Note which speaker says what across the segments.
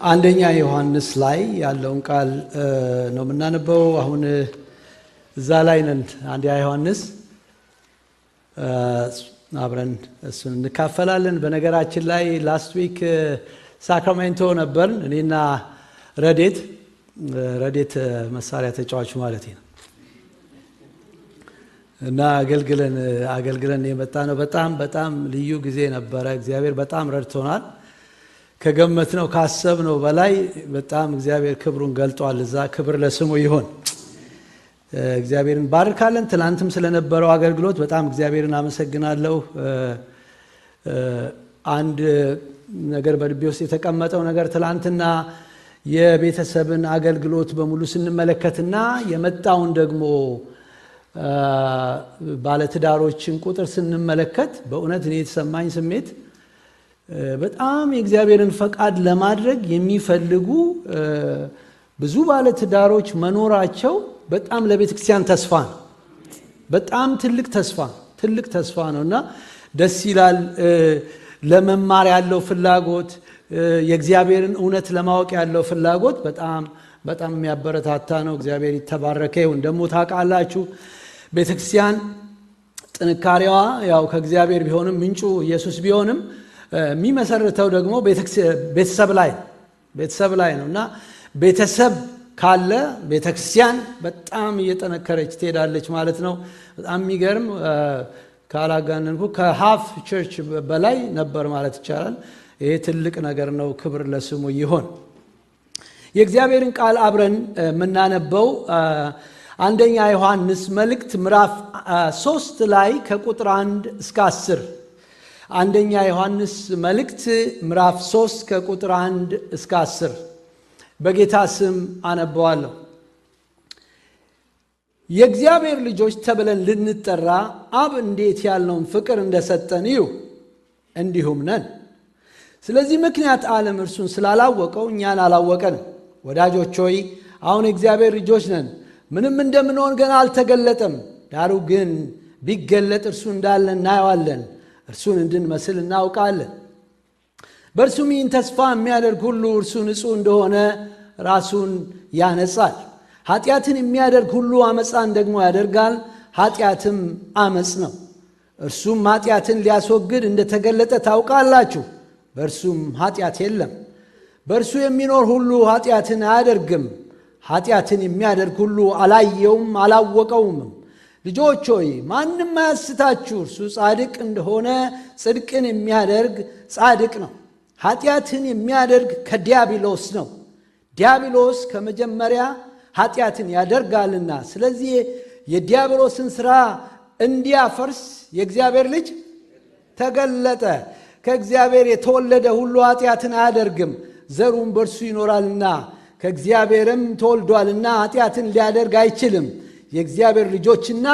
Speaker 1: አንደኛ ዮሐንስ ላይ ያለውን ቃል ነው የምናነበው። አሁን እዛ ላይ ነን። አንደኛ ዮሐንስ አብረን እሱን እንካፈላለን። በነገራችን ላይ ላስት ዊክ ሳክራሜንቶ ነበርን እኔና ረዴት መሳሪያ ተጫዋቹ ማለት ነው እና አገልግለን የመጣ ነው። በጣም ልዩ ጊዜ ነበረ። እግዚአብሔር በጣም ረድቶናል። ከገመትነው ካሰብነው በላይ በጣም እግዚአብሔር ክብሩን ገልጧል። እዛ ክብር ለስሙ ይሁን። እግዚአብሔርን ባርካለን። ትናንትም ስለነበረው አገልግሎት በጣም እግዚአብሔርን አመሰግናለሁ። አንድ ነገር በልቤ ውስጥ የተቀመጠው ነገር ትናንትና የቤተሰብን አገልግሎት በሙሉ ስንመለከትና የመጣውን ደግሞ ባለትዳሮችን ቁጥር ስንመለከት በእውነት እኔ የተሰማኝ ስሜት በጣም የእግዚአብሔርን ፈቃድ ለማድረግ የሚፈልጉ ብዙ ባለትዳሮች መኖራቸው በጣም ለቤተ ክርስቲያን ተስፋ ነው። በጣም ትልቅ ተስፋ ነው እና ደስ ይላል። ለመማር ያለው ፍላጎት፣ የእግዚአብሔርን እውነት ለማወቅ ያለው ፍላጎት በጣም የሚያበረታታ ነው። እግዚአብሔር የተባረከ ይሁን። ደግሞ ታውቃላችሁ ቤተ ክርስቲያን ጥንካሬዋ ያው ከእግዚአብሔር ቢሆንም ምንጩ ኢየሱስ ቢሆንም የሚመሰርተው ደግሞ ቤተሰብ ላይ ነው እና ቤተሰብ ካለ ቤተክርስቲያን በጣም እየጠነከረች ትሄዳለች ማለት ነው። በጣም የሚገርም ካላጋነንኩ ከሃፍ ቸርች በላይ ነበር ማለት ይቻላል። ይሄ ትልቅ ነገር ነው። ክብር ለስሙ ይሁን። የእግዚአብሔርን ቃል አብረን የምናነበው አንደኛ ዮሐንስ መልእክት ምዕራፍ 3 ላይ ከቁጥር 1 እስከ 10። አንደኛ ዮሐንስ መልእክት ምዕራፍ 3 ከቁጥር 1 እስከ 10 በጌታ ስም አነበዋለሁ። የእግዚአብሔር ልጆች ተብለን ልንጠራ አብ እንዴት ያለውን ፍቅር እንደሰጠን እዩ፣ እንዲሁም ነን። ስለዚህ ምክንያት ዓለም እርሱን ስላላወቀው እኛን አላወቀንም። ወዳጆች ሆይ አሁን የእግዚአብሔር ልጆች ነን፣ ምንም እንደምንሆን ገና አልተገለጠም። ዳሩ ግን ቢገለጥ እርሱ እንዳለ እናየዋለን፣ እርሱን እንድንመስል እናውቃለን። በእርሱም ይህን ተስፋ የሚያደርግ ሁሉ እርሱ ንጹሕ እንደሆነ ራሱን ያነጻል። ኃጢአትን የሚያደርግ ሁሉ አመፃን ደግሞ ያደርጋል፣ ኃጢአትም አመፅ ነው። እርሱም ኃጢአትን ሊያስወግድ እንደተገለጠ ታውቃላችሁ። በእርሱም ኃጢአት የለም። በእርሱ የሚኖር ሁሉ ኃጢአትን አያደርግም። ኃጢአትን የሚያደርግ ሁሉ አላየውም አላወቀውም። ልጆች ሆይ ማንም አያስታችሁ፣ እርሱ ጻድቅ እንደሆነ ጽድቅን የሚያደርግ ጻድቅ ነው። ኃጢአትን የሚያደርግ ከዲያብሎስ ነው፣ ዲያብሎስ ከመጀመሪያ ኃጢአትን ያደርጋልና። ስለዚህ የዲያብሎስን ሥራ እንዲያፈርስ የእግዚአብሔር ልጅ ተገለጠ። ከእግዚአብሔር የተወለደ ሁሉ ኃጢአትን አያደርግም፣ ዘሩም በእርሱ ይኖራልና፣ ከእግዚአብሔርም ተወልዷልና ኃጢአትን ሊያደርግ አይችልም። የእግዚአብሔር ልጆችና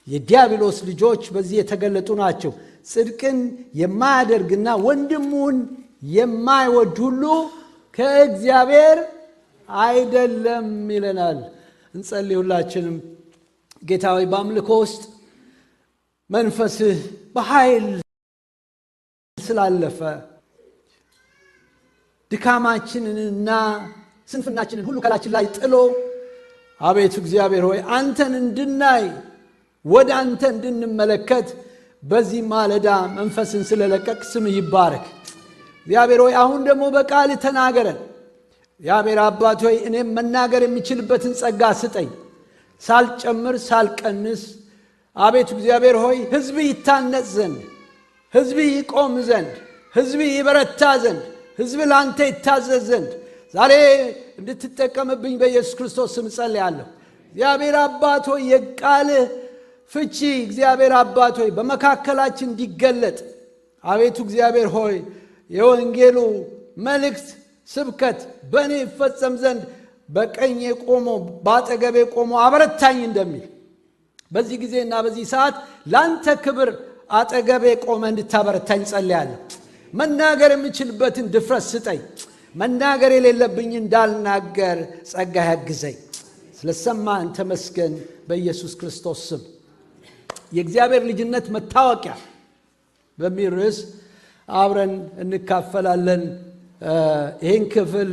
Speaker 1: የዲያብሎስ ልጆች በዚህ የተገለጡ ናቸው። ጽድቅን የማያደርግና ወንድሙን የማይወድ ሁሉ ከእግዚአብሔር አይደለም ይለናል። እንጸልይ ሁላችንም። ጌታ ሆይ በአምልኮ ውስጥ መንፈስህ በኃይል ስላለፈ ድካማችንንና ስንፍናችንን ሁሉ ከላችን ላይ ጥሎ አቤቱ እግዚአብሔር ሆይ አንተን እንድናይ ወደ አንተ እንድንመለከት በዚህ ማለዳ መንፈስን ስለለቀቅ ስምህ ይባረክ። እግዚአብሔር ሆይ አሁን ደግሞ በቃል ተናገረን። እግዚአብሔር አባት ሆይ እኔም መናገር የሚችልበትን ጸጋ ስጠኝ፣ ሳልጨምር ሳልቀንስ። አቤቱ እግዚአብሔር ሆይ ሕዝብህ ይታነጽ ዘንድ፣ ሕዝብህ ይቆም ዘንድ፣ ሕዝብህ ይበረታ ዘንድ፣ ሕዝብህ ለአንተ ይታዘዝ ዘንድ ዛሬ እንድትጠቀምብኝ በኢየሱስ ክርስቶስ ስም ጸልያለሁ። እግዚአብሔር አባት ሆይ የቃልህ ፍቺ እግዚአብሔር አባት ሆይ በመካከላችን እንዲገለጥ አቤቱ እግዚአብሔር ሆይ የወንጌሉ መልእክት ስብከት በእኔ ይፈጸም ዘንድ በቀኜ ቆሞ በአጠገቤ ቆሞ አበረታኝ እንደሚል በዚህ ጊዜና በዚህ ሰዓት ለአንተ ክብር አጠገቤ ቆመ እንድታበረታኝ ጸልያለሁ። መናገር የምችልበትን ድፍረት ስጠኝ። መናገር የሌለብኝ እንዳልናገር ጸጋ ያግዘኝ። ስለሰማን ተመስገን በኢየሱስ ክርስቶስ ስም። የእግዚአብሔር ልጅነት መታወቂያ በሚል ርዕስ አብረን እንካፈላለን። ይህን ክፍል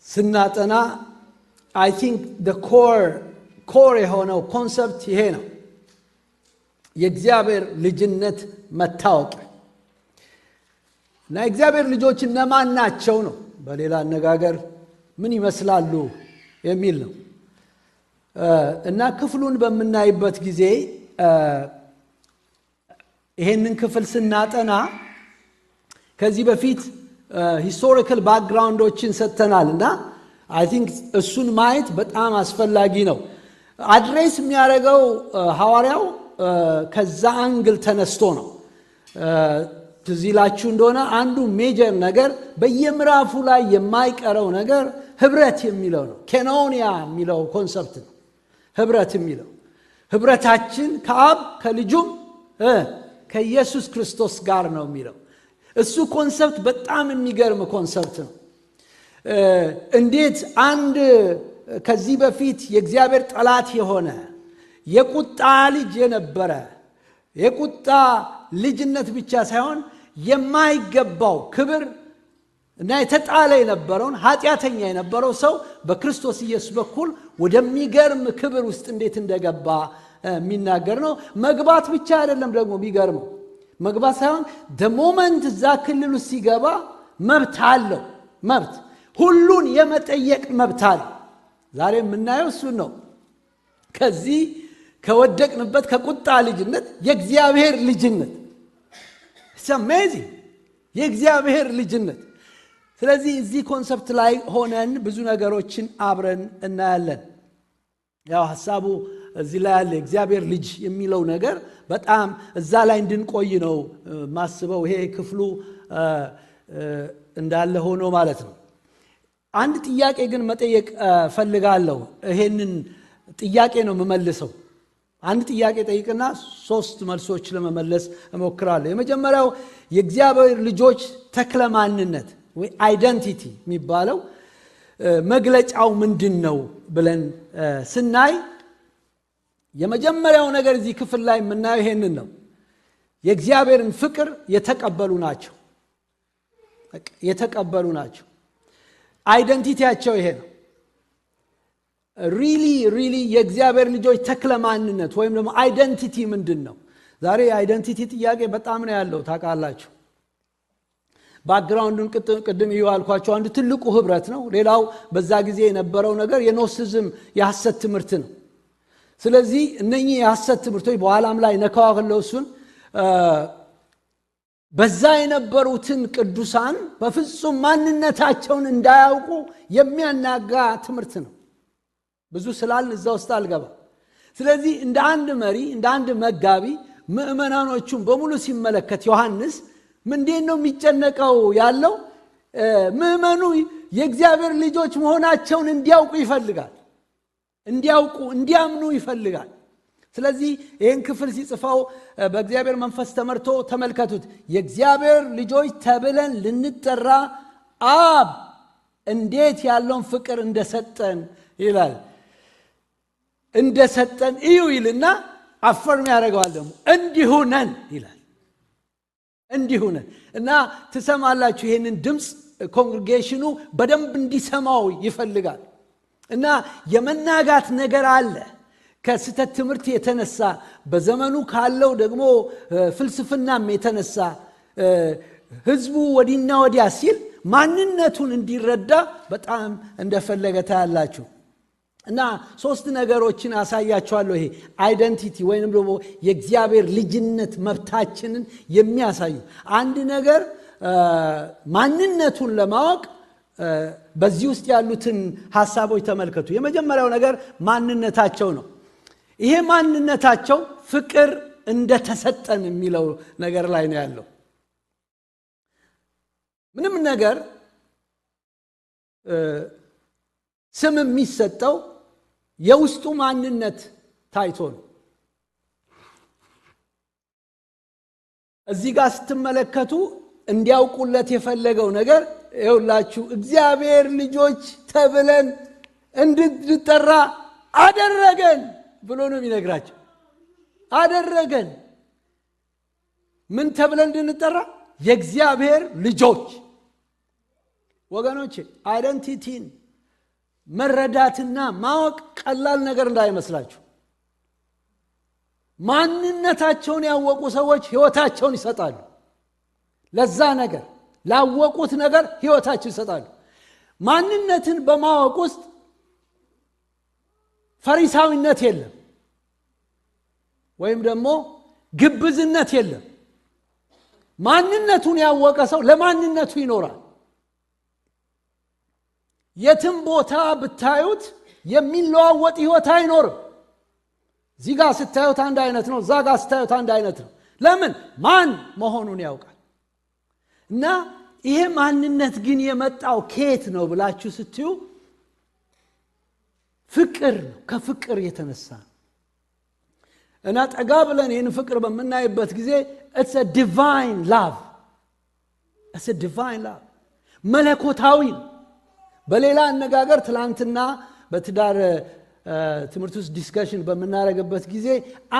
Speaker 1: ስናጠና I think the core የሆነው ኮንሰፕት ይሄ ነው። የእግዚአብሔር ልጅነት መታወቅ እና የእግዚአብሔር ልጆች እነማን ናቸው ነው። በሌላ አነጋገር ምን ይመስላሉ የሚል ነው። እና ክፍሉን በምናይበት ጊዜ ይሄንን ክፍል ስናጠና ከዚህ በፊት ሂስቶሪካል ባክግራውንዶችን ሰጥተናል እና I think እሱን ማየት በጣም አስፈላጊ ነው። አድሬስ የሚያደርገው ሐዋርያው ከዛ አንግል ተነስቶ ነው። ትዝ ይላችሁ እንደሆነ አንዱ ሜጀር ነገር በየምዕራፉ ላይ የማይቀረው ነገር ህብረት የሚለው ነው። ኬኖኒያ የሚለው ኮንሰፕት ነው። ህብረት የሚለው ህብረታችን ከአብ ከልጁም ከኢየሱስ ክርስቶስ ጋር ነው የሚለው እሱ ኮንሰፕት በጣም የሚገርም ኮንሰፕት ነው። እንዴት አንድ ከዚህ በፊት የእግዚአብሔር ጠላት የሆነ የቁጣ ልጅ የነበረ የቁጣ ልጅነት ብቻ ሳይሆን የማይገባው ክብር እና የተጣለ የነበረውን ኃጢአተኛ የነበረው ሰው በክርስቶስ ኢየሱስ በኩል ወደሚገርም ክብር ውስጥ እንዴት እንደገባ የሚናገር ነው። መግባት ብቻ አይደለም ደግሞ የሚገርመው መግባት ሳይሆን ደሞመንት እዛ ክልል ውስጥ ሲገባ መብት አለው። መብት ሁሉን የመጠየቅ መብት አለ። ዛሬ የምናየው እሱን ነው። ከዚህ ከወደቅንበት ከቁጣ ልጅነት የእግዚአብሔር ልጅነት it's amazing የእግዚአብሔር ልጅነት። ስለዚህ እዚህ ኮንሰፕት ላይ ሆነን ብዙ ነገሮችን አብረን እናያለን። ያው ሐሳቡ እዚህ ላይ ያለ እግዚአብሔር ልጅ የሚለው ነገር በጣም እዛ ላይ እንድንቆይ ነው ማስበው። ይሄ ክፍሉ እንዳለ ሆኖ ማለት ነው። አንድ ጥያቄ ግን መጠየቅ ፈልጋለሁ። ይሄንን ጥያቄ ነው የምመልሰው። አንድ ጥያቄ ጠይቅና 3 መልሶች ለመመለስ እሞክራለሁ። የመጀመሪያው የእግዚአብሔር ልጆች ተክለ ማንነት ወይ አይደንቲቲ የሚባለው መግለጫው ምንድነው ብለን ስናይ የመጀመሪያው ነገር እዚህ ክፍል ላይ የምናየው ይሄንን ነው። የእግዚአብሔርን ፍቅር የተቀበሉ ናቸው። የተቀበሉ ናቸው። አይደንቲቲያቸው ይሄ ነው። ሪሊ የእግዚአብሔር ልጆች ተክለ ማንነት ወይም ደግሞ አይደንቲቲ ምንድነው? ዛሬ አይደንቲቲ ጥያቄ በጣም ነው ያለው ታውቃላችሁ። ባክግራውንዱን ቅድም ይዋልኳቸው አንዱ ትልቁ ህብረት ነው። ሌላው በዛ ጊዜ የነበረው ነገር የኖሲዝም የሐሰት ትምህርት ነው። ስለዚህ እነኚህ የሐሰት ትምህርቶች በኋላም ላይ ነካዋለው እሱን በዛ የነበሩትን ቅዱሳን በፍጹም ማንነታቸውን እንዳያውቁ የሚያናጋ ትምህርት ነው። ብዙ ስላልን እዛ ውስጥ አልገባ። ስለዚህ እንደ አንድ መሪ እንደ አንድ መጋቢ ምእመናኖቹን በሙሉ ሲመለከት ዮሐንስ ምንድን ነው የሚጨነቀው ያለው? ምእመኑ የእግዚአብሔር ልጆች መሆናቸውን እንዲያውቁ ይፈልጋል። እንዲያምኑ ይፈልጋል። ስለዚህ ይህን ክፍል ሲጽፈው በእግዚአብሔር መንፈስ ተመርቶ ተመልከቱት። የእግዚአብሔር ልጆች ተብለን ልንጠራ አብ እንዴት ያለውን ፍቅር እንደሰጠን ይላል። እንደሰጠን እዩ ይልና አፈርም ያደርገዋል። ደግሞ እንዲሁ ነን ይላል። እንዲሁ ነን እና ትሰማላችሁ። ይህንን ድምፅ ኮንግሪጌሽኑ በደንብ እንዲሰማው ይፈልጋል። እና የመናጋት ነገር አለ ከስተት ትምህርት የተነሳ በዘመኑ ካለው ደግሞ ፍልስፍናም የተነሳ ህዝቡ ወዲና ወዲያ ሲል ማንነቱን እንዲረዳ በጣም እንደፈለገ ታያላችሁ። እና 3 ነገሮችን አሳያችኋለሁ። ይሄ አይደንቲቲ ወይንም ደግሞ የእግዚአብሔር ልጅነት መብታችንን የሚያሳዩ አንድ ነገር ማንነቱን ለማወቅ በዚህ ውስጥ ያሉትን ሐሳቦች ተመልከቱ። የመጀመሪያው ነገር ማንነታቸው ነው። ይሄ ማንነታቸው ፍቅር እንደተሰጠን የሚለው ነገር ላይ ነው ያለው። ምንም ነገር ስም የሚሰጠው የውስጡ ማንነት ታይቶ ነው። እዚህ ጋር ስትመለከቱ እንዲያውቁለት የፈለገው ነገር ይኸውላችሁ እግዚአብሔር ልጆች ተብለን እንድንጠራ አደረገን ብሎ ነው የሚነግራቸው። አደረገን ምን ተብለን እንድንጠራ? የእግዚአብሔር ልጆች። ወገኖቼ አይደንቲቲን መረዳትና ማወቅ ቀላል ነገር እንዳይመስላችሁ። ማንነታቸውን ያወቁ ሰዎች ሕይወታቸውን ይሰጣሉ። ለዛ ነገር ላወቁት ነገር ሕይወታቸውን ይሰጣሉ። ማንነትን በማወቅ ውስጥ ፈሪሳዊነት የለም፣ ወይም ደግሞ ግብዝነት የለም። ማንነቱን ያወቀ ሰው ለማንነቱ ይኖራል። የትም ቦታ ብታዩት የሚለዋወጥ ሕይወት አይኖርም። እዚህ ጋር ስታዩት አንድ አይነት ነው፣ እዛ ጋር ስታዩት አንድ አይነት ነው። ለምን? ማን መሆኑን ያውቃል። እና ይሄ ማንነት ግን የመጣው ከየት ነው ብላችሁ ስትዩ ፍቅር ነው፣ ከፍቅር የተነሳ ነው። እና ጠጋ ብለን ይህን ፍቅር በምናይበት ጊዜ it's a divine love, it's a divine love፣ መለኮታዊ። በሌላ አነጋገር ትላንትና በትዳር ትምህርት ውስጥ ዲስከሽን በምናደርግበት ጊዜ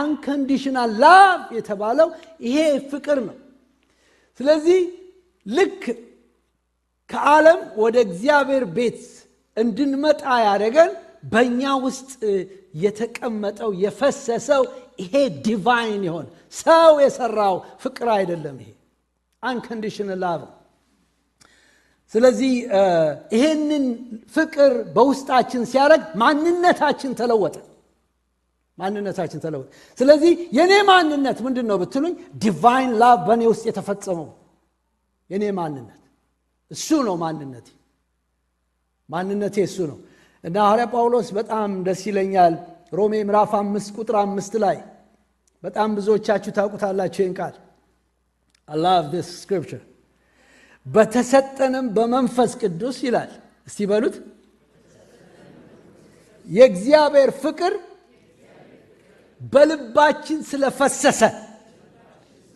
Speaker 1: unconditional love የተባለው ይሄ ፍቅር ነው። ስለዚህ ልክ ከዓለም ወደ እግዚአብሔር ቤት እንድንመጣ ያደረገን በእኛ ውስጥ የተቀመጠው የፈሰሰው ይሄ ዲቫይን የሆነ ሰው የሰራው ፍቅር አይደለም። ይሄ unconditional love። ስለዚህ ይሄንን ፍቅር በውስጣችን ሲያደርግ ማንነታችን ተለወጠ። ስለዚህ የኔ ማንነት ምንድነው ብትሉኝ ዲቫይን ላቭ በእኔ ውስጥ የተፈጸመው የኔ ማንነት እሱ ነው። ማንነቴ እሱ ነው። እና ሐዋርያ ጳውሎስ በጣም ደስ ይለኛል። ሮሜ ምዕራፍ 5 ቁጥር 5 ላይ በጣም ብዙዎቻችሁ ታውቁታላችሁ ይህን ቃል። I love this scripture። በተሰጠንም በመንፈስ ቅዱስ ይላል። እስቲ በሉት የእግዚአብሔር ፍቅር በልባችን ስለፈሰሰ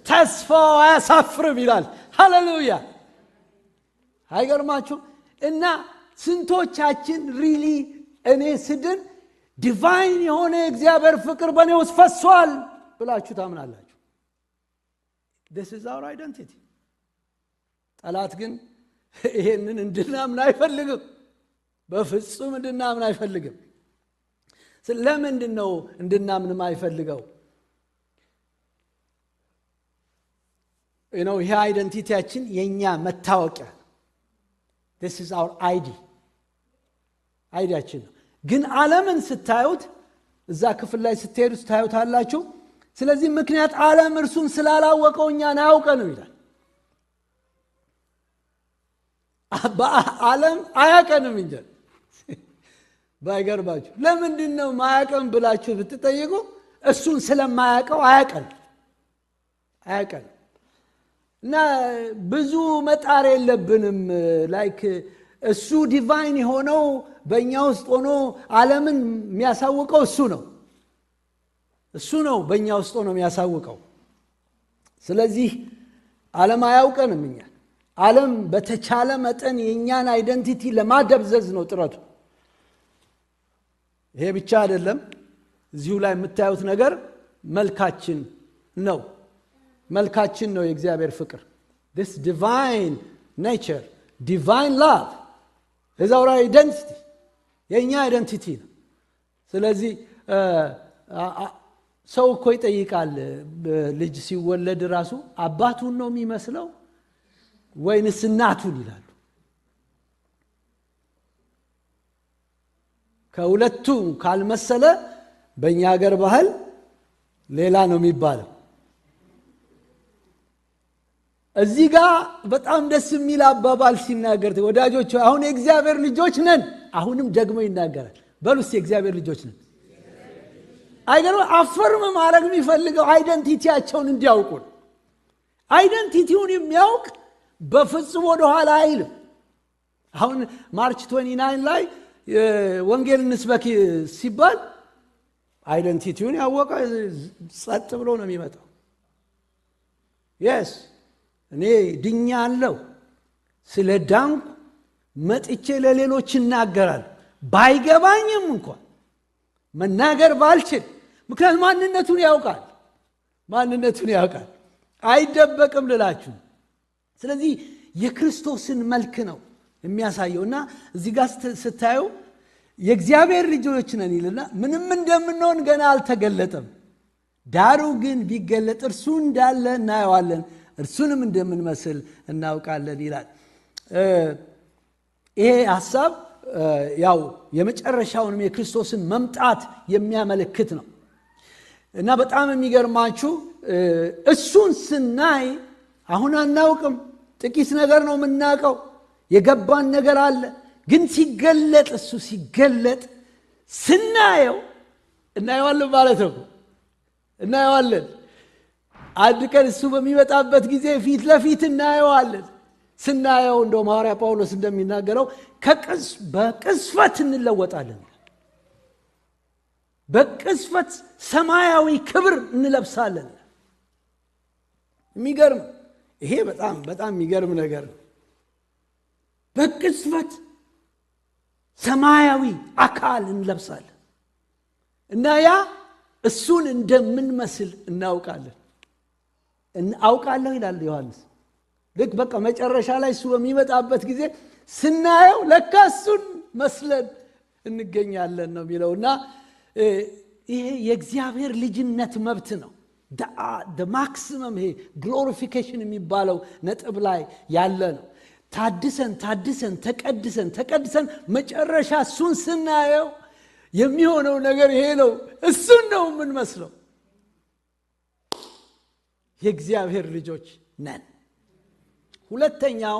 Speaker 1: ተስፋው አያሳፍርም ይላል። ሃሌሉያ! አይገርማችሁ? እና ስንቶቻችን ሪሊ እኔ ስድን ዲቫይን የሆነ የእግዚአብሔር ፍቅር በእኔ ውስጥ ፈሷል ብላችሁ ታምናላችሁ? this is our identity። ጠላት ግን ይሄንን እንድናምን አይፈልግም። በፍጹም እንድናምን አይፈልግም። ስለምንድን ነው እንድናምን አይፈልገው? ይሄ አይደንቲቲያችን የኛ መታወቂያ this is our አይዲያችን ነው። ግን ዓለምን ስታዩት እዛ ክፍል ላይ ስትሄዱ ታዩታላችሁ። ስለዚህ ምክንያት ዓለም እርሱን ስላላወቀው እኛን አያውቀንም ይላል። ዓለም አያውቀንም እንጂ ባይገርባችሁ ለምንድን ነው ማያውቀን ብላችሁ ብትጠይቁ እሱን ስለማያውቀው አያውቀን። እና ብዙ መጣር የለብንም። ላይክ እሱ ዲቫይን የሆነው በእኛ ውስጥ ሆኖ ዓለምን የሚያሳውቀው እሱ ነው በእኛ ውስጥ ሆኖ የሚያሳውቀው። ስለዚህ ዓለም አያውቀንም እኛ። ዓለም በተቻለ መጠን የእኛን አይደንቲቲ ለማደብዘዝ ነው ጥረቱ። ይሄ ብቻ አይደለም። እዚሁ ላይ የምታዩት ነገር መልካችን ነው የእግዚአብሔር ፍቅር። this divine nature, divine love is our identity፣ የኛ አይደንቲቲ ነው። ስለዚህ ሰው እኮ ይጠይቃል፣ ልጅ ሲወለድ ራሱ አባቱን ነው የሚመስለው ወይንስ እናቱን ይላሉ። ከሁለቱ ካልመሰለ በእኛ ሀገር ባህል ሌላ ነው የሚባለው። እዚህ ጋር በጣም ደስ የሚል አባባል ሲናገር ወዳጆች አሁን የእግዚአብሔር ልጆች ነን። አሁንም ደግሞ ይናገራል። በሉስ የእግዚአብሔር ልጆች ነን። አይገርም? አፈርም ማድረግ የሚፈልገው አይደንቲቲያቸውን እንዲያውቁ። አይደንቲቲውን የሚያውቅ በፍጹም ወደ ኋላ አይልም። አሁን ማርች 29 ላይ ወንጌል እንስበክ ሲባል አይደንቲቲውን ያወቀ ጸጥ ብሎ ነው የሚመጣው። yes እኔ ድኛለሁ፣ ስለ ዳንኩ መጥቼ ለሌሎች እናገራለሁ። ባይገባኝም እንኳን መናገር ባልችል፣ ምክንያቱም ማንነቱን ያውቃል። አይደበቅም ልላችሁ። ስለዚህ የክርስቶስን መልክ ነው የሚያሳየውና እዚህ ጋር ስታዩ የእግዚአብሔር ልጆች ነን ይልና ምንም እንደምንሆን ገና አልተገለጠም፣ ዳሩ ግን ቢገለጥ እርሱ እንዳለ እናየዋለን፣ እርሱንም እንደምንመስል እናውቃለን ይላል። ይሄ ሐሳብ ያው የመጨረሻውን የክርስቶስን መምጣት የሚያመለክት ነው እና በጣም የሚገርማችሁ እሱን ስናይ አሁን አናውቅም፣ ጥቂት ነገር ነው የምናውቀው፣ የገባን ነገር አለ። ግን ሲገለጥ እሱ ሲገለጥ ስናየው እናየዋለን ማለት ነው። እናየዋለን። አንድ ቀን እሱ በሚመጣበት ጊዜ ፊት ለፊት እናየዋለን። ስናየው እንደውም ሐዋርያ ጳውሎስ እንደሚናገረው በቅስፈት እንለወጣለን። በቅስፈት ሰማያዊ ክብር እንለብሳለን። የሚገርም ይሄ በጣም በጣም የሚገርም ነገር ነው። በቅስፈት ሰማያዊ አካል እንለብሳለን እና ያ እሱን እንደምንመስል እናውቃለን። አውቃለሁ ይላል ዮሐንስ። ልክ በቃ መጨረሻ ላይ እሱ በሚመጣበት ጊዜ ስናየው ለካ እሱን መስለን እንገኛለን ነው የሚለውና ይሄ የእግዚአብሔር ልጅነት መብት ነው። ማክሲመም ይሄ ግሎሪፊኬሽን የሚባለው ነጥብ ላይ ያለ ነው። ታድሰን ተቀድሰን መጨረሻ እሱን ስናየው የሚሆነው ነገር ይሄ ነው። እሱን ነው የምንመስለው። የእግዚአብሔር ልጆች ነን። ሁለተኛው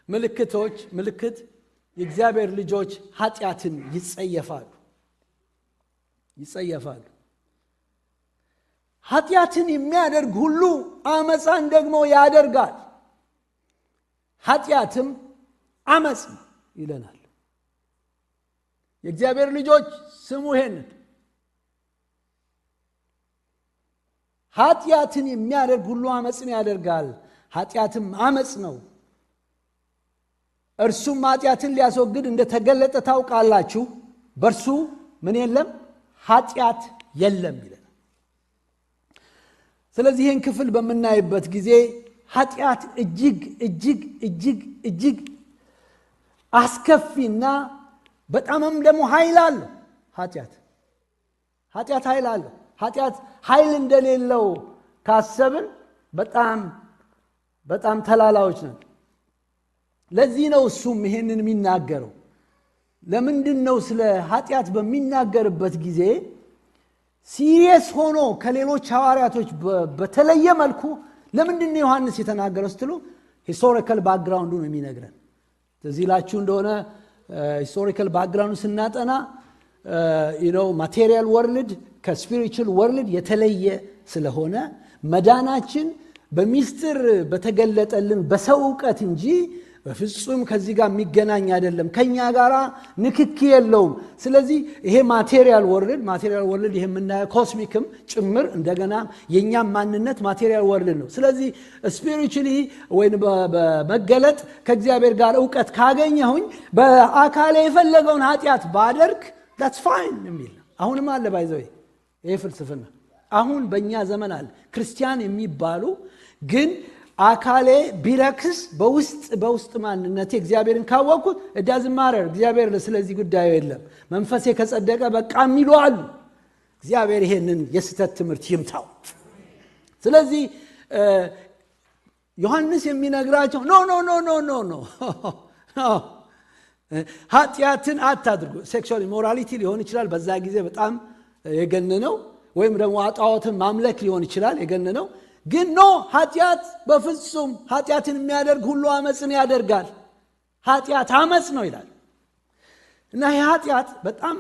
Speaker 1: ምልክት የእግዚአብሔር ልጆች ኃጢአትን ይጸየፋሉ። ኃጢአትን የሚያደርግ ሁሉ አመፃን ደግሞ ያደርጋል፣ ኃጢአትም አመፅ ይለናል። የእግዚአብሔር ልጆች ስሙ ይሄንን። ኃጢአትን የሚያደርግ ሁሉ አመፅን ያደርጋል፣ ኃጢአትም አመፅ ነው። እርሱም ኃጢአትን ሊያስወግድ እንደተገለጠ ታውቃላችሁ፣ በእርሱ ምን የለም? ኃጢአት የለም ይለናል። ስለዚህ ይህን ክፍል በምናይበት ጊዜ ኃጢአት እጅግ አስከፊና በጣምም ደግሞ ኃይል አለው። ኃጢአት ኃይል አለው። ኃጢአት ኃይል እንደሌለው ካሰብን በጣም ተላላዎች ነን። ለዚህ ነው እሱም ይሄንን የሚናገረው። ለምንድን ነው ስለ ኃጢአት በሚናገርበት ጊዜ ሲሪየስ ሆኖ ከሌሎች ሐዋርያቶች በተለየ መልኩ ለምንድን ነው ዮሐንስ የተናገረው ስትሉ ሂስቶሪካል ባክግራውንዱ ነው የሚነግረን። ስለዚህ ላችሁ እንደሆነ ሂስቶሪካል ባክግራውንዱ ስናጠና ማቴሪያል ወርልድ ከስፒሪቹዋል ወርልድ የተለየ ስለሆነ መዳናችን በሚስጥር በተገለጠልን በሰው ዕውቀት እንጂ በፍጹም ከዚህ ጋር የሚገናኝ አይደለም፣ ከኛ ጋር ንክኪ የለውም። ስለዚህ ይሄ ማቴሪያል ወርልድ ይሄ የምናየው ኮስሚክም ጭምር እንደገና የኛም ማንነት ማቴሪያል ወርልድ ነው። ስለዚህ ስፒሪቹዋሊ ወይም በመገለጥ ከእግዚአብሔር ጋር ዕውቀት ካገኘሁኝ በአካሌ የፈለገውን ኃጢአት ባደርግ that's fine የሚል አሁንም አለ። ባይዘው ይሄ ፍልስፍና አሁን በእኛ ዘመን አለ። ክርስቲያን የሚባሉ ግን አካሌ ቢረክስ በውስጥ ማንነቴ እግዚአብሔርን ካወቅኩት it doesn't matter እግዚአብሔር ስለዚህ ጉዳዩ የለም፣ መንፈሴ ከጸደቀ በቃ የሚሉ አሉ። እግዚአብሔር ይሄንን የስተት ትምህርት ይምታው። ስለዚህ ዮሐንስ የሚነግራቸው ኖ ኃጢአትን አታድርጉ። ሴክሹዋል ኢሞራሊቲ ሊሆን ይችላል በዛ ጊዜ በጣም የገነነው፣ ወይም ደግሞ ጣዖትን ማምለክ ሊሆን ይችላል የገነነው። ግን ኃጢአት በፍጹም ኃጢአትን የሚያደርግ ሁሉ አመፅን ያደርጋል፣ ኃጢአት አመፅ ነው ይላል። እና ይህ ኃጢአት በጣም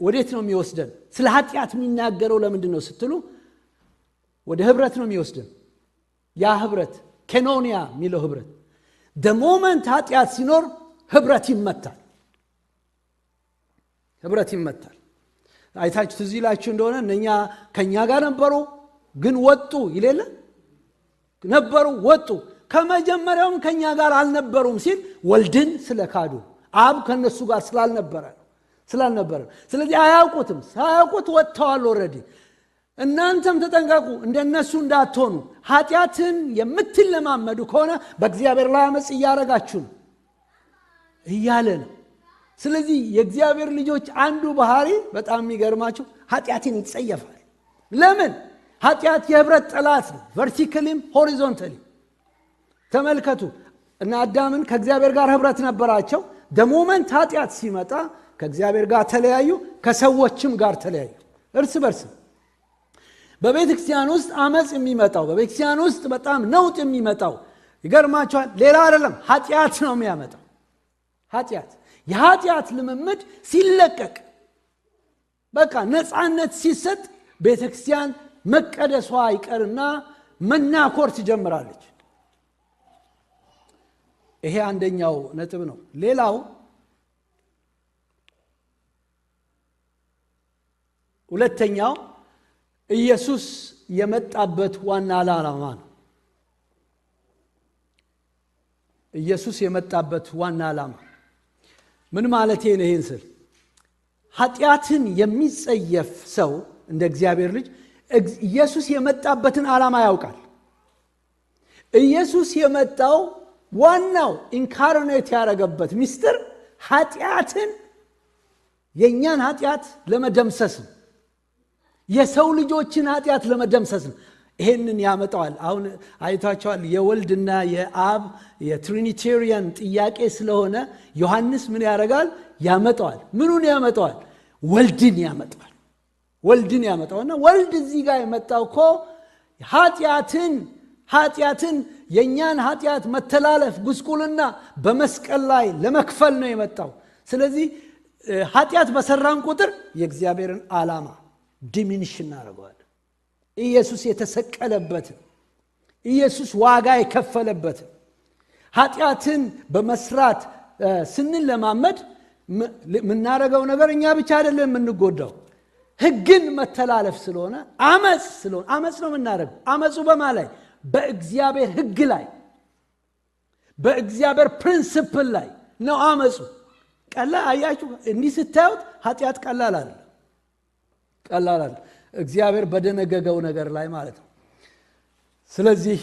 Speaker 1: ወዴት ነው የሚወስደን? ስለ ኃጢአት የሚናገረው ለምንድን ነው ስትሉ ወደ ህብረት ነው የሚወስደን። ያ ህብረት ኬኖኒያ የሚለው ህብረት ሞመንት ኃጢአት ሲኖር ህብረት ይመታል። አይታችሁ ትዝ ይላችሁ እንደሆነ እነኛ ከኛ ጋር ነበሩ ግን ወጡ ይላል። ነበሩ ወጡ፣ ከመጀመሪያውም ከኛ ጋር አልነበሩም ሲል ወልድን ስለካዱ አብ ከነሱ ጋር ስላልነበረ። ስለዚህ አያውቁትም። ሳያውቁት ወጥተዋል ኦሬዲ። እናንተም ተጠንቀቁ እንደነሱ እንዳትሆኑ። ኃጢአትን የምትለማመዱ ከሆነ በእግዚአብሔር ላይ አመፅ እያደረጋችሁ ነው። እያለ ነው። ስለዚህ የእግዚአብሔር ልጆች አንዱ ባህሪ በጣም የሚገርማችሁ ኃጢአትን ይጸየፋል። ለምን? ኃጢአት የህብረት ጠላት ነው፣ ቨርቲካሊም ሆሪዞንታሊ። ተመልከቱ እና አዳምን ከእግዚአብሔር ጋር ህብረት ነበራቸው። ደሞመንት ኃጢአት ሲመጣ ከእግዚአብሔር ጋር ተለያዩ፣ ከሰዎችም ጋር ተለያዩ እርስ በርስ። በቤተክርስቲያን ውስጥ አመጽ የሚመጣው፣ በቤተክርስቲያን ውስጥ በጣም ነውጥ የሚመጣው ይገርማችኋል፣ ሌላ አይደለም ኃጢአት ነው የሚያመጣው። ኃጢአት የኃጢአት ልምምድ ሲለቀቅ በቃ ነፃነት ሲሰጥ ቤተክርስቲያን መቀደሷ ይቀርና መናኮር ትጀምራለች። ይሄ አንደኛው ነጥብ ነው። ሌላው ሁለተኛው ኢየሱስ የመጣበት ዋና ዓላማ ነው። ኢየሱስ የመጣበት ዋና ዓላማ ምን ማለት ነው? ይሄን ስል ኃጢአትን የሚጸየፍ ሰው እንደ እግዚአብሔር ልጅ ኢየሱስ የመጣበትን ዓላማ ያውቃል። ኢየሱስ የመጣው ዋናው ኢንካርኔት ያደረገበት ምስጢር ኃጢአትን የኛን ኃጢአት ለመደምሰስ ነው። የሰው ልጆችን ኃጢአት ለመደምሰስ ነው። ይሄንን ያመጣዋል። አሁን አይታችኋል። የወልድና የአብ የትሪኒቴሪያን ጥያቄ ስለሆነ ዮሐንስ ምን ያደርጋል? ያመጣዋል። ምኑን ያመጣዋል? ወልድን ያመጣዋል። ወልድን ያመጣውና ወልድ እዚህ ጋር የመጣው እኮ ኃጢአትን የኛን ኃጢአት መተላለፍ ጉስቁልና በመስቀል ላይ ለመክፈል ነው የመጣው። ስለዚህ ኃጢአት በሰራን ቁጥር የእግዚአብሔርን ዓላማ ዲሚኒሽ እናደርገዋለን። ኢየሱስ የተሰቀለበት፣ ኢየሱስ ዋጋ የከፈለበት ኃጢአትን በመስራት ስንለማመድ የምናደርገው ነገር እኛ ብቻ አይደለም የምንጎዳው፣ ሕግን መተላለፍ ስለሆነ አመጽ ነው የምናደርገው። አመጹ በማን ላይ? በእግዚአብሔር ሕግ ላይ፣ በእግዚአብሔር ፕሪንሲፕል ላይ ነው አመጹ። ቀላል አያችሁ፣ እንዲህ ስታዩት ኃጢአት ቀላል አይደለም። እግዚአብሔር በደነገገው ነገር ላይ ማለት ነው። ስለዚህ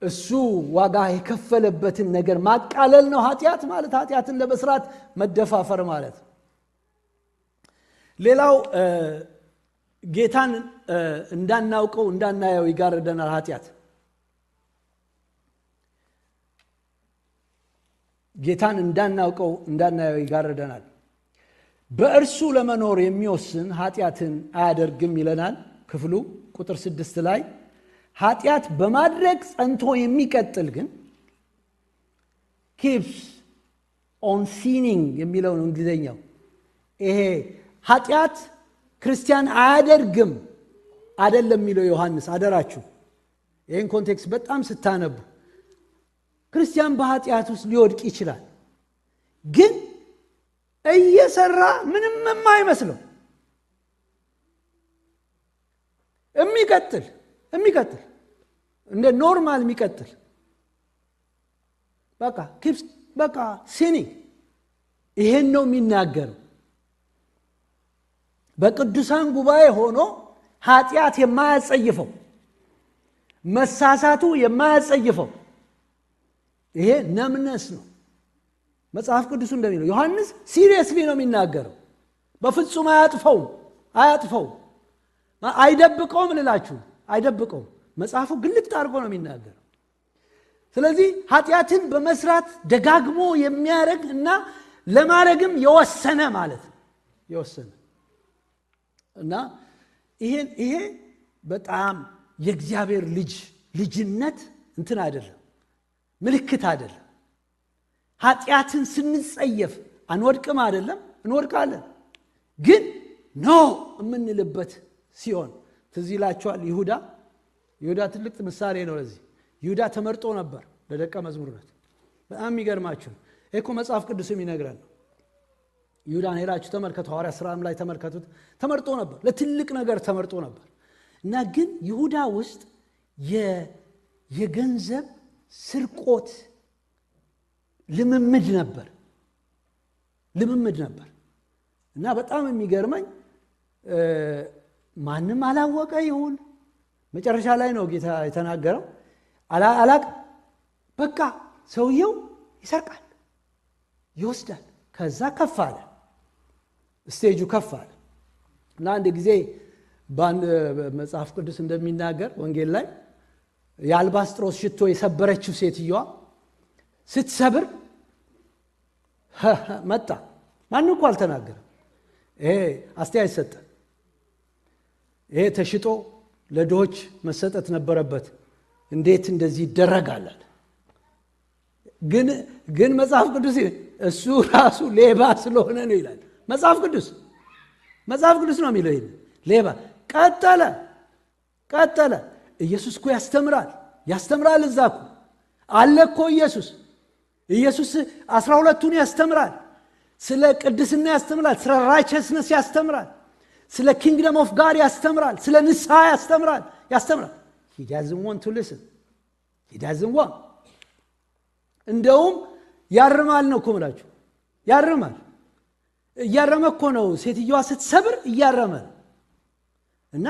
Speaker 1: እሱ ዋጋ የከፈለበትን ነገር ማቃለል ነው ኃጢአት ማለት። ኃጢአትን ለመስራት መደፋፈር ማለት ነው። ሌላው ጌታን እንዳናውቀው እንዳናየው ይጋርደናል ኃጢአት። ጌታን እንዳናውቀው እንዳናየው ይጋርደናል። በእርሱ ለመኖር የሚወስን ኃጢአትን አያደርግም ይለናል ክፍሉ ቁጥር 6 ላይ። ኃጢአት በማድረግ ጸንቶ የሚቀጥል ግን keeps on sinning የሚለው ነው እንግሊዘኛው። ይሄ ኃጢአት ክርስቲያን አያደርግም አይደለም የሚለው ዮሐንስ። አደራችሁ ይሄን ኮንቴክስት በጣም ስታነቡ ክርስቲያን በኃጢአት ውስጥ ሊወድቅ ይችላል፣ ግን እየሰራ ምንም የማይመስለው የሚቀጥል እንደ ኖርማል የሚቀጥል በቃ ሲኒንግ። ይሄን ነው የሚናገረው። በቅዱሳን ጉባኤ ሆኖ ኃጢአት የማያጸይፈው፣ መሳሳቱ የማያጸይፈው ይሄ ነምነስ ነው። መጽሐፍ ቅዱስ እንደሚለው ዮሐንስ ሲሪየስሊ ነው የሚናገረው። በፍጹም አያጥፈው አይደብቀውም ልላችሁ አይደብቀውም። መጽሐፉ ግልጥ አድርጎ ነው የሚናገረው። ስለዚህ ኃጢአትን በመስራት ደጋግሞ የሚያደርግ እና ለማድረግም የወሰነ ማለት ነው። የወሰነ እና ይሄ በጣም የእግዚአብሔር ልጅነት እንትን አይደለም፣ ምልክት አይደለም። ኃጢአትን ስንጸየፍ አንወድቅም አይደለም፣ እንወድቃለን። ግን ኖ የምንልበት ሲሆን ትዝ ይላችኋል። ይሁዳ ትልቅ ምሳሌ ነው ለዚህ። ይሁዳ ተመርጦ ነበር ለደቀ መዝሙርነት። በጣም የሚገርማችሁ ይሄ እኮ መጽሐፍ ቅዱስም ይነግረን ነው። ይሁዳን ሄዳችሁ ተመልከቱ፣ ሐዋርያት ሥራም ላይ ተመልከቱት። ተመርጦ ነበር፣ ለትልቅ ነገር ተመርጦ ነበር። እና ግን ይሁዳ ውስጥ የገንዘብ ስርቆት ልምምድ ነበር። እና በጣም የሚገርመኝ ማንም አላወቀ ይሁን መጨረሻ ላይ ነው ጌታ የተናገረው። አላቅ በቃ ሰውየው ይሰርቃል። ይወስዳል። ከዛ ከፍ አለ፣ ስቴጁ ከፍ አለ እና አንድ ጊዜ በአንድ መጽሐፍ ቅዱስ እንደሚናገር ወንጌል ላይ የአልባስጥሮስ ሽቶ የሰበረችው ሴትዮዋ ስትሰብር መጣ። ማንም እኮ አልተናገረም። ይሄ አስተያየት ሰጠ። ይሄ ተሽጦ ለድሆች መሰጠት ነበረበት፣ እንዴት እንደዚህ ይደረጋል? ግን መጽሐፍ ቅዱስ እሱ ራሱ ሌባ ስለሆነ ነው ይላል። መጽሐፍ ቅዱስ ነው የሚለው ይሄን ሌባ። ቀጠለ። ኢየሱስ እኮ ያስተምራል። እዛ እኮ አለ እኮ ኢየሱስ 12ቱን ያስተምራል። ስለ ቅድስና ያስተምራል፣ ስለ ራይቸስነስ ያስተምራል፣ ስለ ኪንግደም ኦፍ ጋድ ያስተምራል፣ ስለ ንስሐ ያስተምራል። he doesn't want to listen. እንደውም ያርማል ነው እኮ የምላችሁ። እያረመ እኮ ነው። ሴትዮዋ ስትሰብር እያረመ እና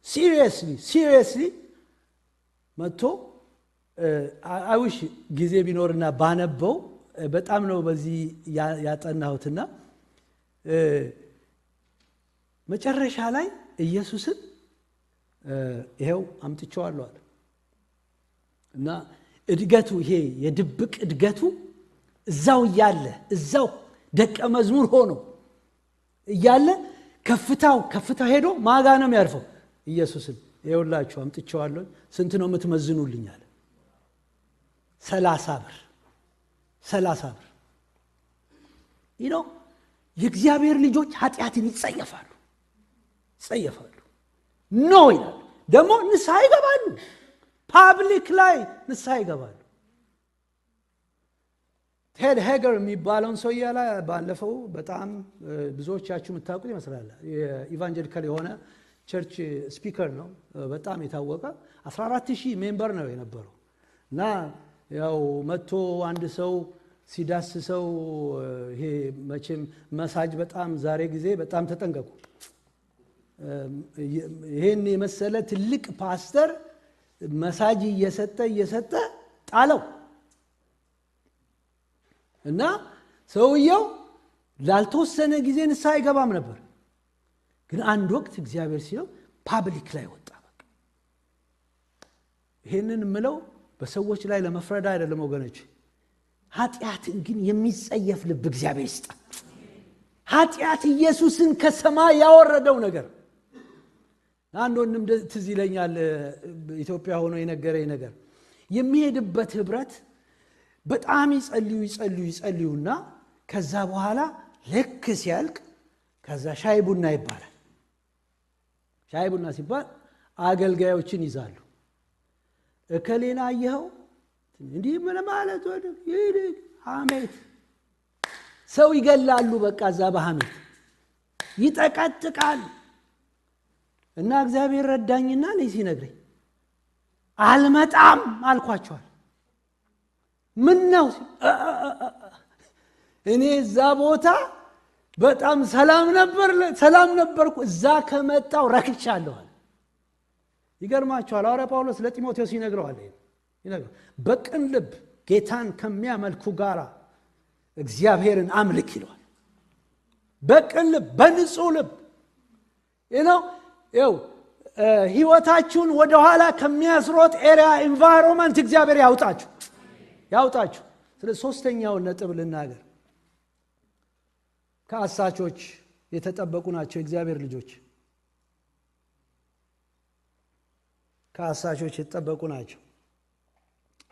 Speaker 1: ሲሪየስሊ መጥቶ አይውሽ ጊዜ ቢኖርና ባነበው በጣም ነው በዚህ ያጠናሁትና መጨረሻ ላይ ኢየሱስን ይሄው አምጥቼዋለሁ አለ እና እድገቱ ይሄ የድብቅ እድገቱ እዛው ደቀ መዝሙር ሆኖ እያለ ከፍታ ሄዶ ማጋ ነው የሚያርፈው። ኢየሱስን ይኸውላችሁ አምጥቼዋለሁ፣ ስንት ነው የምትመዝኑልኝ አለ። 30 ብር የእግዚአብሔር ልጆች ኃጢአትን ይጸየፋሉ ኖ ይላል። ደግሞ ንስሐ ይገባሉ፣ ፓብሊክ ላይ ንስሐ ይገባሉ። ቴድ ሄገር የሚባለውን ሰው ያለ ባለፈው በጣም ብዙዎቻችሁ የምታውቁት ይመስላል። የኢቫንጀሊካል የሆነ ቸርች ስፒከር ነው፣ በጣም የታወቀ 14000 ሜምበር ነው የነበረው እና ያው መጥቶ አንድ ሰው ሲዳስሰው ይሄ መቼም መሳጅ በጣም ዛሬ ጊዜ በጣም ተጠንቀቁ። ይሄን የመሰለ ትልቅ ፓስተር መሳጅ እየሰጠ ጣለው እና ሰውየው ላልተወሰነ ጊዜ ንስሐ አይገባም ነበር። ግን አንድ ወቅት እግዚአብሔር ሲለው ፓብሊክ ላይ ወጣ። በቃ ይሄንን ምለው በሰዎች ላይ ለመፍረድ አይደለም ወገኖች። ኃጢአትን ግን የሚጸየፍ ልብ እግዚአብሔር ይስጣል። ኃጢአት ኢየሱስን ከሰማይ ያወረደው ነገር። አንድ ወንድም ትዝ ይለኛል ኢትዮጵያ ሆኖ የነገረኝ ነገር፣ የሚሄድበት ህብረት በጣም ይጸልዩና ከዛ በኋላ ልክ ሲያልቅ ከዛ ሻይ ቡና ይባላል። ሻይ ቡና ሲባል አገልጋዮችን ይዛሉ። እከሌና አየኸው እንዲህ ምን ማለት ወደ ይልቅ ሐሜት ሰው ይገላሉ። በቃ እዛ በሐሜት ይጠቀጥቃል። እና እግዚአብሔር ረዳኝና ለይ ሲነግረኝ አልመጣም አልኳቸዋል። ምን ነው እኔ እዛ ቦታ በጣም ሰላም ነበርኩ፣ እዛ ከመጣው ረክቻለሁ። ይገርማችኋል ሐዋርያ ጳውሎስ ለጢሞቴዎስ ይነግረዋል በቅን ልብ ጌታን ከሚያመልኩ ጋራ እግዚአብሔርን አምልክ ይለዋል። በቅን ልብ በንጹህ ልብ ህይወታችሁን ወደ ኋላ ከሚያስሮጥ ኤሪያ ኢንቫይሮንመንት እግዚአብሔር ያውጣችሁ። ስለ ሶስተኛው ነጥብ ልናገር። ከአሳቾች የተጠበቁ ናቸው እግዚአብሔር ልጆች። ከአሳቾች የተጠበቁ ናቸው።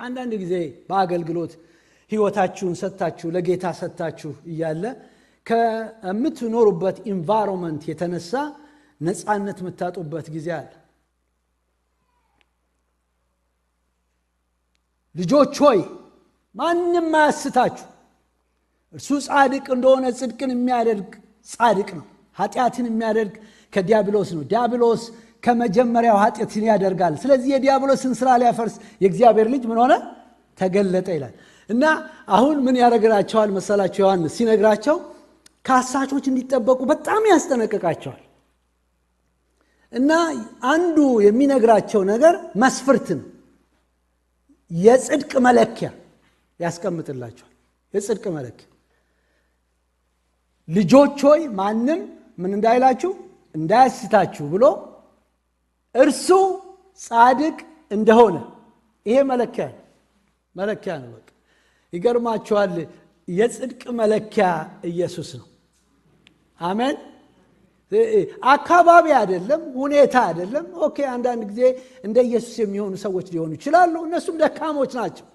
Speaker 1: አንዳንድ ጊዜ በአገልግሎት ህይወታችሁን ሰጣችሁ ለጌታ ሰጣችሁ እያለ ከምትኖሩበት ኢንቫይሮንመንት የተነሳ ነፃነት የምታጡበት ጊዜ አለ። ልጆች ሆይ ማንም አያስታችሁ፣ እርሱ ጻድቅ እንደሆነ ጽድቅን የሚያደርግ ጻድቅ ነው፣ ኃጢአትን የሚያደርግ ከዲያብሎስ ነው። ዲያብሎስ ከመጀመሪያው ኃጢአትን ያደርጋል። ስለዚህ የዲያብሎስን ስራ ሊያፈርስ የእግዚአብሔር ልጅ ምን ሆነ? ተገለጠ ይላል። እና አሁን ምን ያደርጋቸዋል መሰላችሁ? ዮሐንስ ሲነግራቸው ከአሳቾች እንዲጠበቁ በጣም ያስጠነቅቃቸዋል። እና አንዱ የሚነግራቸው ነገር መስፍርት ነው። የጽድቅ መለኪያ ያስቀምጥላቸዋል። የጽድቅ መለኪያ ልጆች ሆይ ማንም ምን እንዳይላችሁ እንዳያስታችሁ ብሎ እርሱ ጻድቅ እንደሆነ ይሄ መለኪያ ነው። በቃ ይገርማችኋል። የጽድቅ መለኪያ ኢየሱስ ነው። አሜን። አካባቢ አይደለም፣ ሁኔታ አይደለም። ኦኬ አንዳንድ ጊዜ እንደ ኢየሱስ የሚሆኑ ሰዎች ሊሆኑ ይችላሉ፣ እነሱም ደካሞች ናቸው።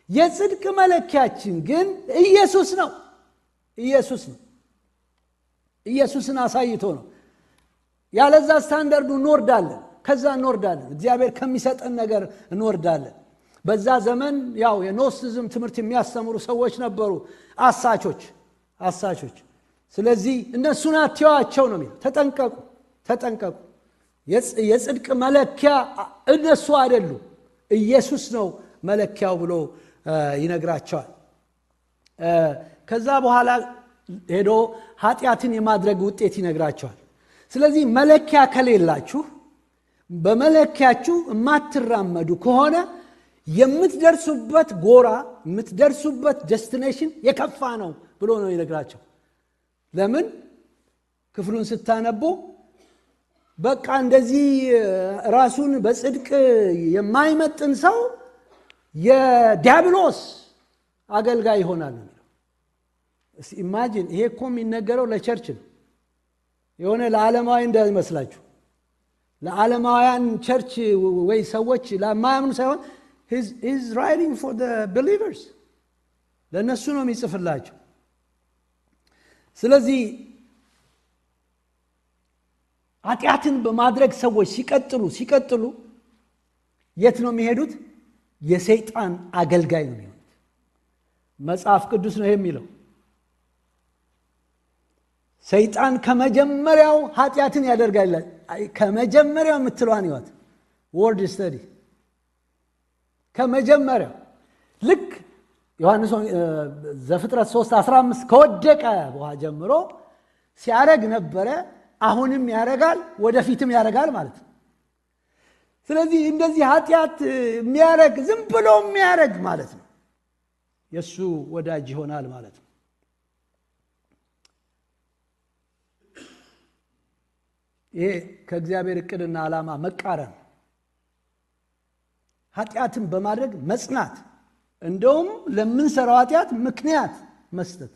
Speaker 1: የጽድቅ መለኪያችን ግን ኢየሱስ ነው። ኢየሱስን አሳይቶ ነው። ያለዛ ስታንዳርዱ እንወርዳለን። እግዚአብሔር ከሚሰጠን ነገር እንወርዳለን። በዛ ዘመን ያው የኖስቲዝም ትምህርት የሚያስተምሩ ሰዎች ነበሩ፣ አሳቾች። ስለዚህ እነሱን አትዩዋቸው ነው የሚለው። ተጠንቀቁ። የጽድቅ መለኪያ እነሱ አይደሉም፣ ኢየሱስ ነው መለኪያው ብሎ ይነግራቸዋል። ከዛ በኋላ ሄዶ ኃጢአትን የማድረግ ውጤት ይነግራቸዋል። ስለዚህ መለኪያ ከሌላችሁ፣ በመለኪያችሁ የማትራመዱ ከሆነ የምትደርሱበት ጎራ፣ የምትደርሱበት ዴስቲኔሽን የከፋ ነው ብሎ ነው ይነግራቸው። ለምን ክፍሉን ስታነቡ በቃ እንደዚህ ራሱን በጽድቅ የማይመጥን ሰው የዲያብሎስ አገልጋይ ይሆናል ነው። ኢማጂን። ይሄ እኮ የሚነገረው ለቸርች ነው። የሆነ ለዓለማዊ እንዳይመስላችሁ፣ ለዓለማውያን ቸርች ወይ ሰዎች ለማያምኑ ሳይሆን he's writing for the believers፣ ለነሱ ነው የሚጽፍላቸው። ስለዚህ ኃጢአትን በማድረግ ሰዎች ሲቀጥሉ የት ነው የሚሄዱት? የሰይጣን አገልጋይ ነው የሚሆኑት። መጽሐፍ ቅዱስ ነው የሚለው። ሰይጣን ከመጀመሪያው ኃጢአትን ያደርጋል። ከመጀመሪያው የምትለዋን ይወት ወርድ ስተዲ ከመጀመሪያው ልክ ዮሐንስ ዘፍጥረት 3:15 ከወደቀ በኋላ ጀምሮ ሲያረግ ነበረ፣ አሁንም ያረጋል፣ ወደፊትም ያረጋል ማለት ነው። ስለዚህ እንደዚህ ኃጢአት የሚያረግ ዝም ብሎ የሚያረግ ማለት ነው የሱ ወዳጅ ይሆናል ማለት ነው። ይሄ ከእግዚአብሔር እቅድና ዓላማ መቃረን፣ ኃጢአትን በማድረግ መጽናት፣ እንደውም ለምንሰራው ኃጢአት ምክንያት መስጠት፣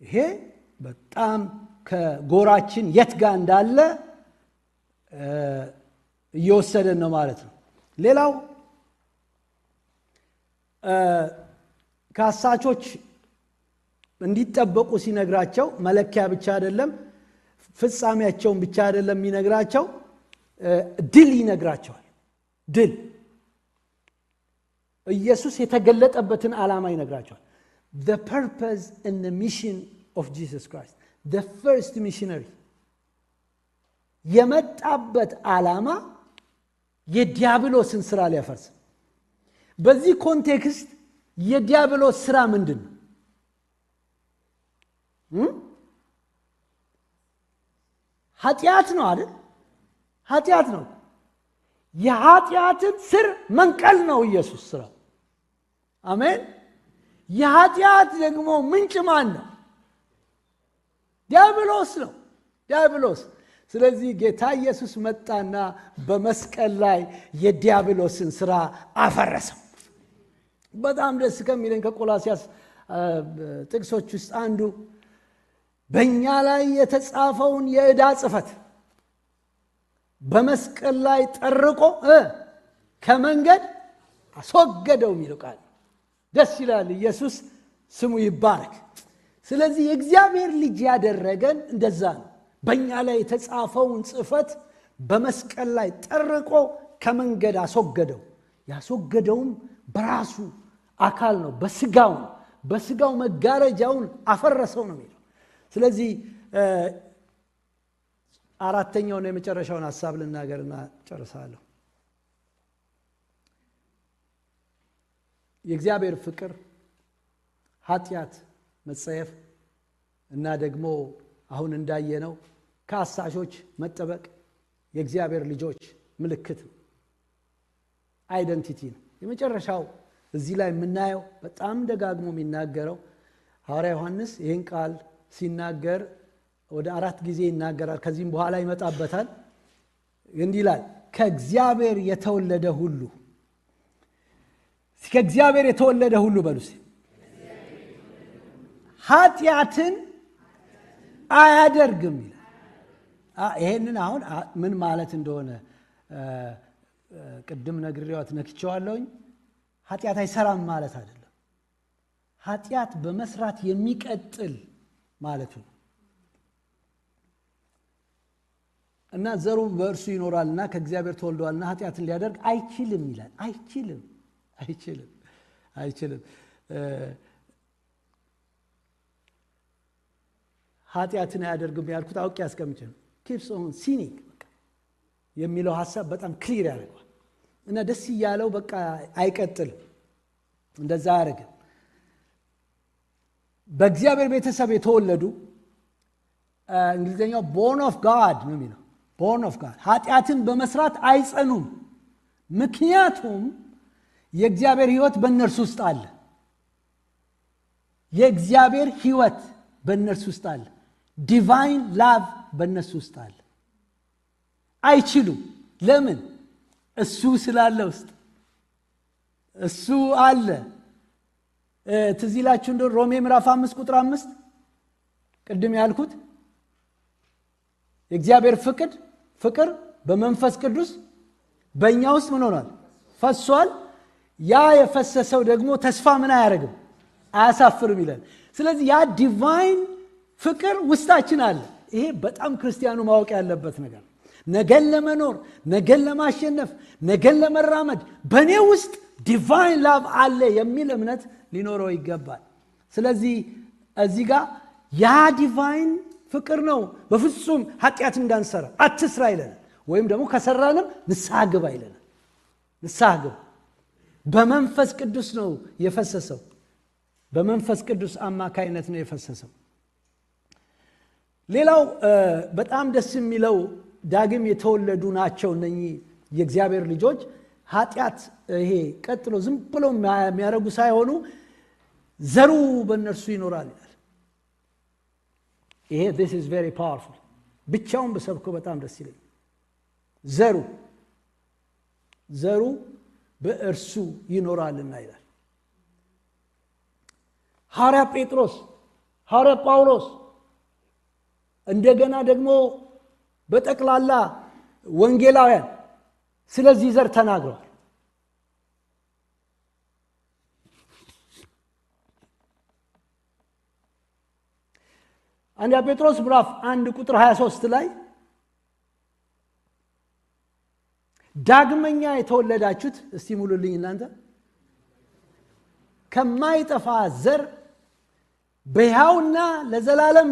Speaker 1: ይሄ በጣም ከጎራችን የት ጋር እንዳለ እየወሰደን ነው ማለት ነው። ሌላው ከአሳቾች እንዲጠበቁ ሲነግራቸው መለኪያ ብቻ አይደለም፣ ፍጻሜያቸውን ብቻ አይደለም የሚነግራቸው፣ ድል ይነግራቸዋል። ድል ኢየሱስ የተገለጠበትን ዓላማ ይነግራቸዋል። the purpose and the mission of Jesus Christ, the first missionary የመጣበት ዓላማ የዲያብሎስን ስራ ሊያፈርስ። በዚህ ኮንቴክስት የዲያብሎስ ስራ ምንድን ነው? ኃጢአት ነው አይደል? ኃጢአት ነው። የኃጢአትን ስር መንቀል ነው ኢየሱስ ስራው። አሜን። የኃጢአት ደግሞ ምንጭ ማን ነው? ዲያብሎስ ነው። ዲያብሎስ። ስለዚህ ጌታ ኢየሱስ መጣና በመስቀል ላይ የዲያብሎስን ስራ አፈረሰው። በጣም ደስ ከሚለኝ ከቆላስያስ ጥቅሶች ውስጥ አንዱ በእኛ ላይ የተጻፈውን የዕዳ ጽሕፈት በመስቀል ላይ ጠርቆ ከመንገድ አስወገደው የሚለው ቃል ደስ ይላል። ኢየሱስ ስሙ ይባረክ። ስለዚህ የእግዚአብሔር ልጅ ያደረገን እንደዛ ነው። በእኛ ላይ የተጻፈውን ጽሕፈት በመስቀል ላይ ጠርቆ ከመንገድ አስወገደው። ያስወገደውም በራሱ አካል ነው፣ በስጋው ነው። በስጋው መጋረጃውን አፈረሰው ነው የሚለው። ስለዚህ አራተኛውና የመጨረሻውን ሐሳብ ልናገርና ጨርሳለሁ። የእግዚአብሔር ፍቅር፣ ኃጢአት መጸየፍ እና ደግሞ አሁን እንዳየነው ከአሳሾች መጠበቅ የእግዚአብሔር ልጆች ምልክት ነው፣ አይደንቲቲ ነው። የመጨረሻው እዚህ ላይ የምናየው በጣም ደጋግሞ የሚናገረው ሐዋርያ ዮሐንስ ይህን ቃል ሲናገር ወደ 4 ጊዜ ይናገራል። ከዚህም በኋላ ይመጣበታል። እንዲህ ይላል ከእግዚአብሔር የተወለደ ሁሉ ከእግዚአብሔር የተወለደ ሁሉ በሉስ ኃጢአትን አያደርግም ይላል። ይሄንን አሁን ምን ማለት እንደሆነ ቅድም ነክቼዋለሁኝ። ኃጢአት አይሰራም ማለት አይደለም። ኃጢአት በመስራት የሚቀጥል ማለቱ ነው። እና ዘሩ በእርሱ ይኖራልና ከእግዚአብሔር ተወልዷልና ኃጢአትን ሊያደርግ አይችልም ይላል። አይችልም ኃጢአትን አያደርግም ያልኩት አውቄ ያስቀምጬ ነው። keeps on sinning የሚለው ሐሳብ በጣም ክሊር ያደርጋል። እና ደስ ይያለው በቃ አይቀጥልም፣ እንደዛ ያደርጋል። በእግዚአብሔር ቤተሰብ የተወለዱ እንግሊዘኛው born of God ነው የሚለው born of God ኃጢአትን በመስራት አይጸኑም፣ ምክንያቱም የእግዚአብሔር ሕይወት በእነርሱ ውስጥ አለ። የእግዚአብሔር ሕይወት በእነርሱ ውስጥ አለ። ዲቫይን ላቭ በእነርሱ ውስጥ አለ። አይችሉም። ለምን? እሱ ስላለ ውስጥ እሱ አለ። ትዝ ይላችሁ እንደው ሮሜ ምዕራፍ 5 ቁጥር 5 ቅድም ያልኩት የእግዚአብሔር ፍቅር በመንፈስ ቅዱስ በእኛ ውስጥ ምን ሆኗል? ፈሷል። ያ የፈሰሰው ደግሞ ተስፋ ምን አያደርግም? አያሳፍርም ይላል። ስለዚህ ያ ዲቫይን ፍቅር ውስጣችን አለ። ይሄ በጣም ክርስቲያኑ ማወቅ ያለበት ነገር። ነገን ለመኖር፣ ነገን ለማሸነፍ፣ ነገን ለመራመድ በእኔ ውስጥ ዲቫይን ላቭ አለ የሚል እምነት ሊኖረው ይገባል። ስለዚህ እዚህ ጋር ያ ዲቫይን ፍቅር ነው በፍጹም ኃጢአት እንዳንሰራ አትስራ ይለናል። ወይም ደግሞ ከሰራንም ንስሐ ግባ ይለናል። ንስሐ ግባ በመንፈስ ቅዱስ ነው የፈሰሰው። በመንፈስ ቅዱስ አማካይነት ነው የፈሰሰው። ሌላው በጣም ደስ የሚለው ዳግም የተወለዱ ናቸው እነኚህ የእግዚአብሔር ልጆች። ኃጢአት ይሄ ቀጥሎ ዝም ብሎ የሚያደርጉ ሳይሆኑ ዘሩ በእነርሱ ይኖራል ይላል። ይሄ this is very powerful ብቻውን በሰብኮ በጣም ደስ ይላል። ዘሩ በእርሱ ይኖራልና ይላል። ሐዋርያ ጴጥሮስ፣ ሐዋርያ ጳውሎስ እንደገና ደግሞ በጠቅላላ ወንጌላውያን ስለዚህ ዘር ተናግረዋል። አንደኛ ጴጥሮስ ምዕራፍ 1 ቁጥር 23 ላይ ዳግመኛ የተወለዳችሁት እስቲ ሙሉልኝ እናንተ ከማይጠፋ ዘር በሕያውና ለዘላለም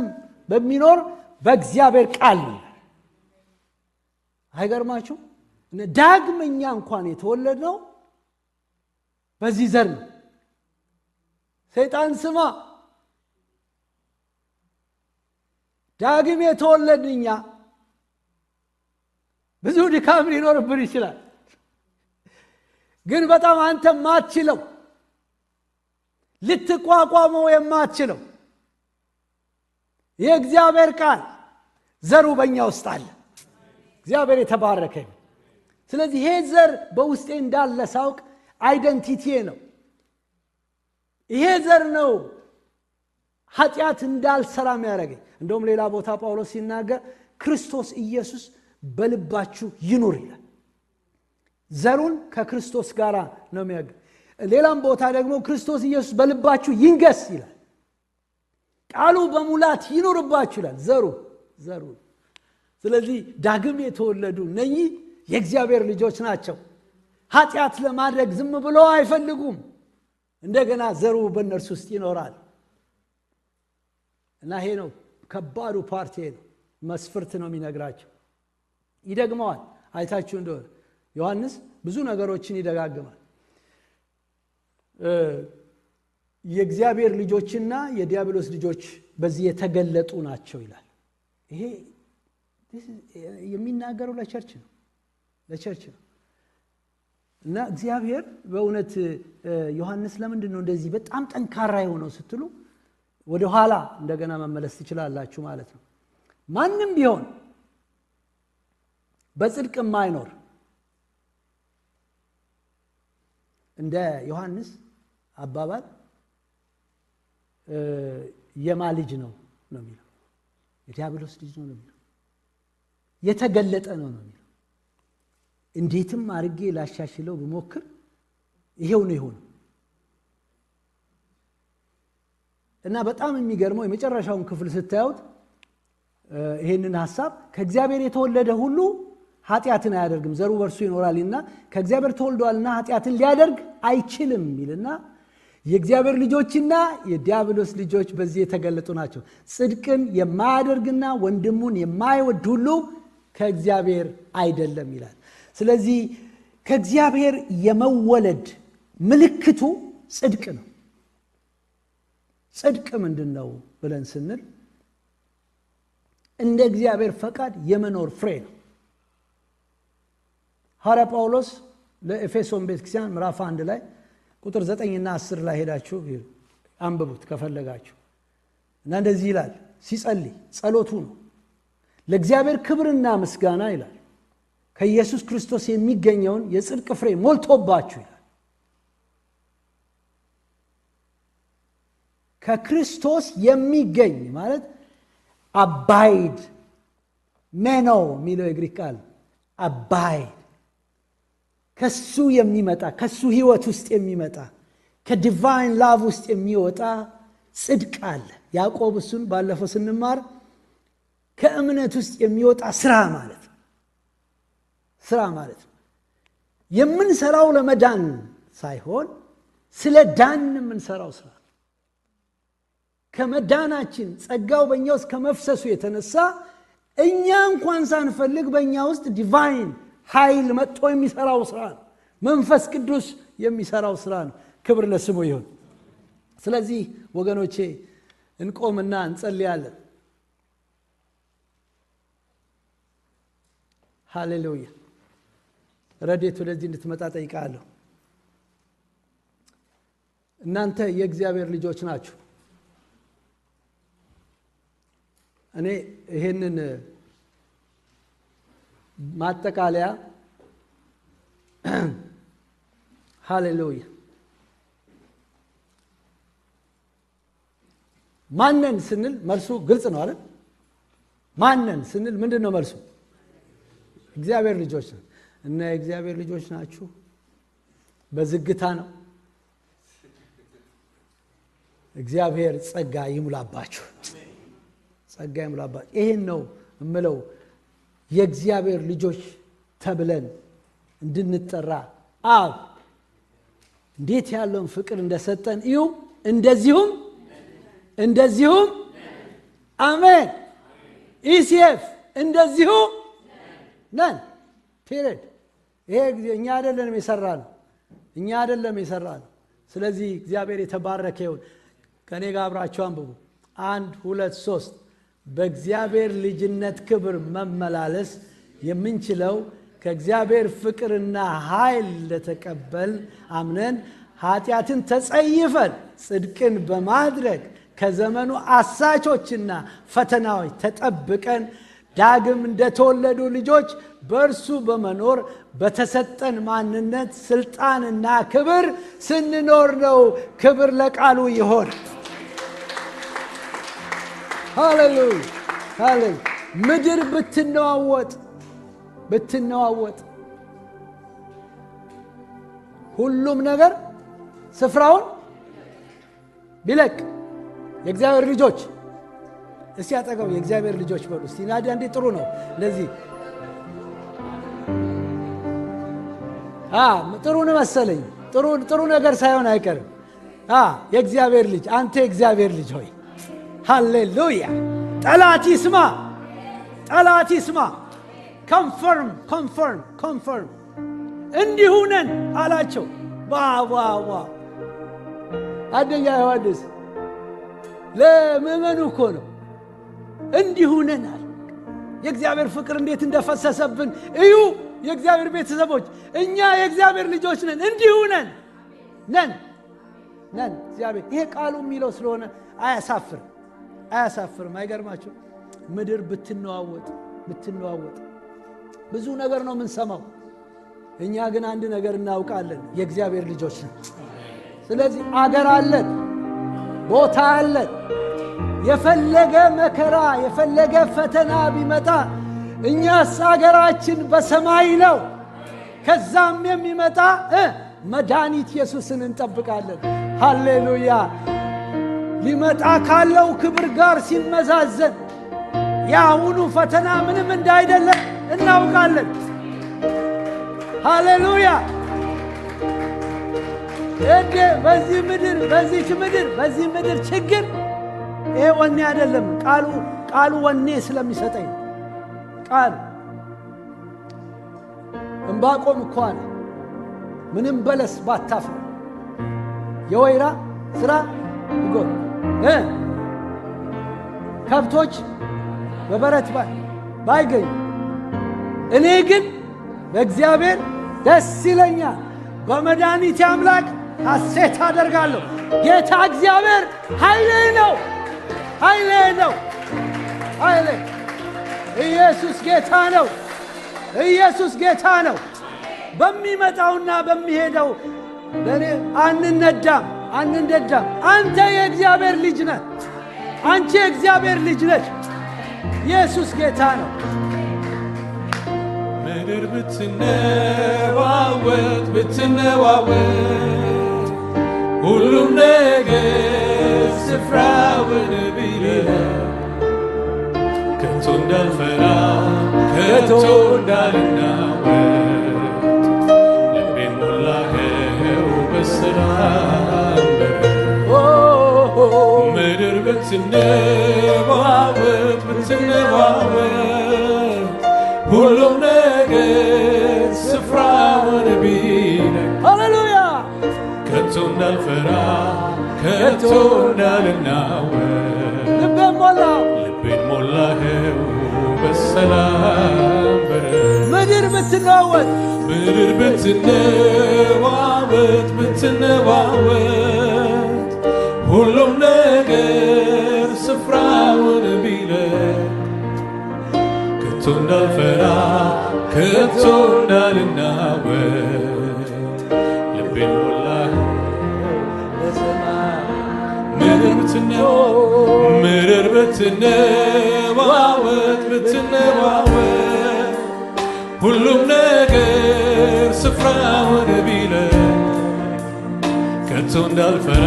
Speaker 1: በሚኖር በእግዚአብሔር ቃል ነው። አይገርማችሁ? ዳግመኛ እንኳን የተወለድነው በዚህ ዘር ነው። ሰይጣን ስማ፣ ዳግም የተወለድኛ ብዙ ድካም ሊኖርብን ይችላል። ግን በጣም አንተ ማትችለው ልትቋቋመው የማትችለው የእግዚአብሔር ቃል ዘሩ በእኛ ውስጥ አለ። እግዚአብሔር የተባረከ ነው። ስለዚህ ይሄ ዘር በውስጤ እንዳለ ሳውቅ አይደንቲቲዬ ነው። ይሄ ዘር ነው ኃጢአት እንዳልሰራ የሚያደርገኝ። እንደውም ሌላ ቦታ ጳውሎስ ሲናገር ክርስቶስ ኢየሱስ በልባችሁ ይኑር ይላል። ዘሩን ከክርስቶስ ጋር ነው የሚያገኝ። ሌላም ቦታ ደግሞ ክርስቶስ ኢየሱስ በልባችሁ ይንገስ ይላል። ቃሉ በሙላት ይኑርባችሁ ይላል። ዘሩ ስለዚህ ዳግም የተወለዱ እነኚህ የእግዚአብሔር ልጆች ናቸው። ኃጢአት ለማድረግ ዝም ብሎ አይፈልጉም። እንደገና ዘሩ በእነርሱ ውስጥ ይኖራል። እና ይሄ ነው ከባዱ ፓርቲ ነው። መስፍርት ነው የሚነግራቸው። ይደግመዋል። አይታችሁ እንደሆነ ዮሐንስ ብዙ ነገሮችን ይደጋግማል። የእግዚአብሔር ልጆችና የዲያብሎስ ልጆች በዚህ የተገለጡ ናቸው ይላል። ይሄ የሚናገረው ለቸርች ነው። እና እግዚአብሔር በእውነት ዮሐንስ ለምንድን ነው እንደዚህ በጣም ጠንካራ የሆነው ስትሉ ወደ ኋላ እንደገና መመለስ ትችላላችሁ ማለት ነው። ማንም ቢሆን በጽድቅ የማይኖር እንደ ዮሐንስ አባባል የማ ልጅ ነው የሚለው፣ የዲያብሎስ ልጅ ነው የሚለው፣ የተገለጠ ነው የሚለው። እንዴትም አድርጌ ላሻሽለው ብሞክር ይሄው ነው ይሆን እና በጣም የሚገርመው የመጨረሻውን ክፍል ስታዩት ይሄንን ሐሳብ ከእግዚአብሔር የተወለደ ሁሉ ኃጢአትን አያደርግም ዘሩ በርሱ ይኖራልና ከእግዚአብሔር ተወልዷልና ኃጢአትን ሊያደርግ አይችልም ይልና የእግዚአብሔር ልጆችና የዲያብሎስ ልጆች በዚህ የተገለጡ ናቸው። ጽድቅን የማያደርግና ወንድሙን የማይወድ ሁሉ ከእግዚአብሔር አይደለም ይላል። ስለዚህ ከእግዚአብሔር የመወለድ ምልክቱ ጽድቅ ነው። ጽድቅ ምንድነው ብለን ስንል እንደ እግዚአብሔር ፈቃድ የመኖር ፍሬ ነው። ሐዋርያ ጳውሎስ ለኤፌሶን ቤተክርስቲያን ምዕራፍ 1 ላይ ቁጥር 9 እና 10 ላይ ሄዳችሁ አንብቡት ከፈለጋችሁ እና እንደዚህ ይላል። ሲጸልይ ጸሎቱ ነው ለእግዚአብሔር ክብርና ምስጋና ይላል ከኢየሱስ ክርስቶስ የሚገኘውን የጽድቅ ፍሬ ሞልቶባችሁ ይላል። ከክርስቶስ የሚገኝ ማለት አባይድ ሜኖ የሚለው የግሪክ ቃል አባይድ ከሱ የሚመጣ ከሱ ህይወት ውስጥ የሚመጣ ከዲቫይን ላቭ ውስጥ የሚወጣ ጽድቅ አለ። ያዕቆብ እሱን ባለፈው ስንማር ከእምነት ውስጥ የሚወጣ ስራ ማለት ነው። ስራ ማለት ነው የምንሰራው ለመዳን ሳይሆን ስለ ዳን የምንሰራው ስራ። ከመዳናችን ጸጋው በእኛ ውስጥ ከመፍሰሱ የተነሳ እኛ እንኳን ሳንፈልግ በእኛ ውስጥ ዲቫይን ኃይል መጥቶ የሚሰራው ስራ ነው። መንፈስ ቅዱስ የሚሰራው ስራ ነው። ክብር ለስሙ ይሁን። ስለዚህ ወገኖቼ እንቆምና እንጸልያለን። ሃሌሉያ። ረድኤት ወደዚህ እንድትመጣ ጠይቃለሁ። እናንተ የእግዚአብሔር ልጆች ናችሁ። እኔ ይሄንን ማጠቃለያ ሃሌሉያ ማነን ስንል መልሱ ግልጽ ነው አይደል? ማነን ስንል ምንድነው መልሱ? እግዚአብሔር ልጆች ነን እና የእግዚአብሔር ልጆች ናችሁ። በዝግታ ነው። እግዚአብሔር ጸጋ ይሙላባችሁ፣ ጸጋ ይሙላባችሁ። ይሄን ነው እምለው የእግዚአብሔር ልጆች ተብለን እንድንጠራ አብ እንዴት ያለውን ፍቅር እንደሰጠን እዩ። እንደዚሁም አሜን ኢሲኤፍ እንደዚሁ ነን። ፒሪድ። ይሄ እኛ አይደለም የሰራነው። ስለዚህ እግዚአብሔር የተባረከ ይሁን። ከኔ ጋር አብራችሁ አንብቡ። 1 2 3 በእግዚአብሔር ልጅነት ክብር መመላለስ የምንችለው ከእግዚአብሔር ፍቅርና ኃይል ለተቀበል አምነን ኃጢአትን ተጸይፈን ጽድቅን በማድረግ ከዘመኑ አሳቾችና ፈተናዎች ተጠብቀን ዳግም እንደተወለዱ ልጆች በእርሱ በመኖር በተሰጠን ማንነት ስልጣንና ክብር ስንኖር ነው። ክብር ለቃሉ ይሆን። ሃሌሉያ። ምድር ብትነዋወጥ ሁሉም ነገር ስፍራውን ቢለቅ የእግዚአብሔር ልጆች እስቲ አጠገቡ የእግዚአብሔር ልጆች በሉ እስቲ። ናዲ አንዴ ጥሩ ነው። ለዚህ ጥሩ ነው መሰለኝ። ጥሩ ነገር ሳይሆን አይቀርም። የእግዚአብሔር ልጅ አንተ የእግዚአብሔር ልጅ ሆይ ሃሌሉያ። ጠላት ይስማ። ኮንፈርም እንዲሁ ነን አላቸው። ዋው አንደኛ ዮሐንስ ለምእመኑ እኮ ነው። እንዲሁ ነን አለ። የእግዚአብሔር ፍቅር እንዴት እንደፈሰሰብን እዩ። የእግዚአብሔር ቤተሰቦች እኛ የእግዚአብሔር ልጆች ነን። እንዲሁ ነን። እግዚአብሔር ይሄ ቃሉ የሚለው ስለሆነ አያሳፍርም። አይገርማችሁ? ምድር ብትነዋወጥ ብዙ ነገር ነው የምንሰማው። እኛ ግን አንድ ነገር እናውቃለን፣ የእግዚአብሔር ልጆች ነን። ስለዚህ አገር አለን፣ ቦታ አለን። የፈለገ መከራ የፈለገ ፈተና ቢመጣ እኛስ አገራችን በሰማይ ነው። ከዛም የሚመጣ መድኃኒት ኢየሱስን እንጠብቃለን። ሃሌሉያ! ሊመጣ ካለው ክብር ጋር ሲመዛዘን የአሁኑ ፈተና ምንም እንዳይደለ እናውቃለን። ሃሌሉያ! በዚህ ምድር ችግር ይሄ ወኔ አይደለም። ቃሉ ወኔ ስለሚሰጠኝ ቃሉ ዕንባቆም እኮ አለ ምንም በለስ ባታፍር የወይራ ስራ ይጎል ከብቶች በበረት ባይገኙ እኔ ግን በእግዚአብሔር ደስ ይለኛል፣ በመድኃኒቴ አምላክ ሐሴት አደርጋለሁ። ጌታ እግዚአብሔር ኃይሌ ነው። ኢየሱስ ጌታ ነው። በሚመጣውና በሚሄደው አንነዳም። አንተ የእግዚአብሔር ልጅ ነህ። አንቺ የእግዚአብሔር ልጅ ነች። ኢየሱስ ጌታ ነው።
Speaker 2: ምድር ብትነዋወጥ ሁሉም ነገር ስፍራውን ቢለቅ ከቶ እንዳልፈራ ከቶ እንዳልናወጥ ልቤን ሞላኸው በሰላም። ምድር ብትነዋወጥ ሁሉም ነገር ስፍራውን ቢለቅ
Speaker 1: ሃሌሉያ
Speaker 2: ከቶ እንዳልፈራ ከቶ እንዳልናወጥ ልቤን ሞላኸው በሰላም በረከት።
Speaker 1: ምድር ብትነዋወጥ
Speaker 2: ሁሉም ነገር ስፍራውን ቢለቅ ከቶ እንዳልፈራ ከቶ እንዳልናወጥ ልቤን ሞላኸው ምድር ብትነዋወጥ ሁሉም ነገር ስፍራውን ቢለቅ ከቶ እንዳልፈራ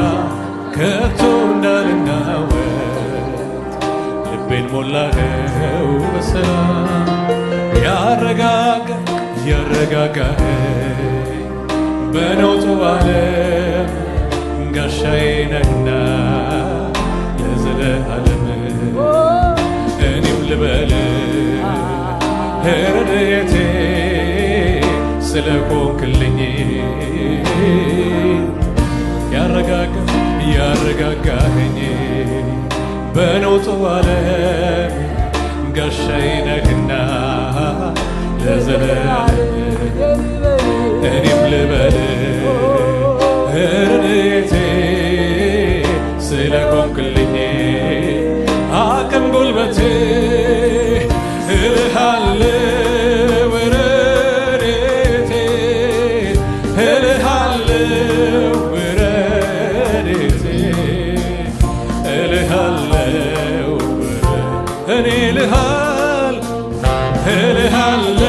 Speaker 2: ከቶ እንዳልናወጥ ልቤን ሞላኸው በሰላም። ያረጋጋኸኝ በነውጡ ዓለም ጋሻዬ ነህና ለዘለዓለም እኔም ልበልህ ረድኤቴ ስለሆንክልኝ። ያረጋጋኸኝ በነውጡ ዓለም ጋሻዬ ነህና ለዘለዓለም እኔም ልበልህ ረድኤቴ ስለሆንክልኝ አቅም ጉልበቴ እልሃለሁ ረድኤቴ እልሃለሁ ረድኤቴ እልሃለሁ እኔ እልሃለሁ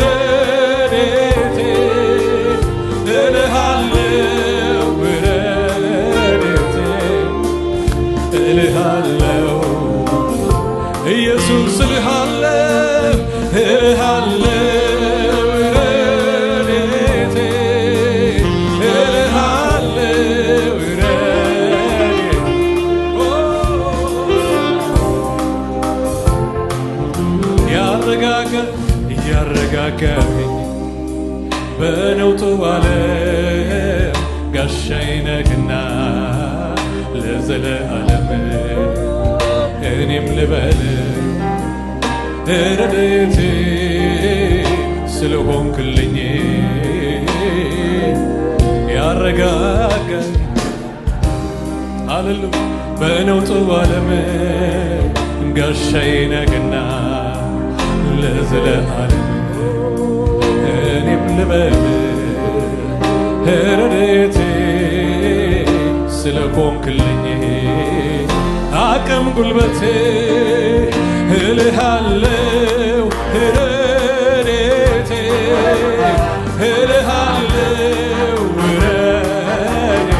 Speaker 2: ረድኤቴ እልሃለሁ ረድኤቴ እልሃለሁ ኢየሱስ እልሃለሁ ረድኤቴ እልሃለሁ ረድኤቴ ያረጋጋኸኝ በነውጡ ዓለም ጋሻዬ ነህና ለዘለዓለም እኔም ልበልህ ረድኤቴ ስለሆንክልኝ። ሃሌሉያ በነውጡ ዓለም ጋሻዬ ነህና ለዘለዓለም እኔም ልበል ረድኤቴ ስለቆምክልኝ አቅም ጉልበቴ እልሃለሁ ረድኤቴ እልሃለሁ ረድኤቴ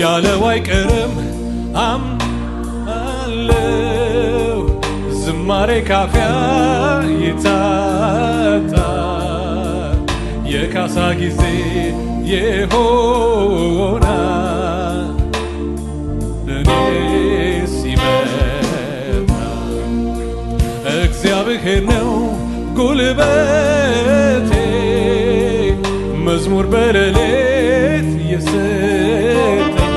Speaker 2: ያለው አይቀርም አምናለው ዝማሬ ካፊያ ይታጣል የካሳ ጊዜ ይሆናል ለኔ ሲመጣ እግዚአብሔር ነው ጉልበቴ መዝሙር በሌሊት የሰጠኝ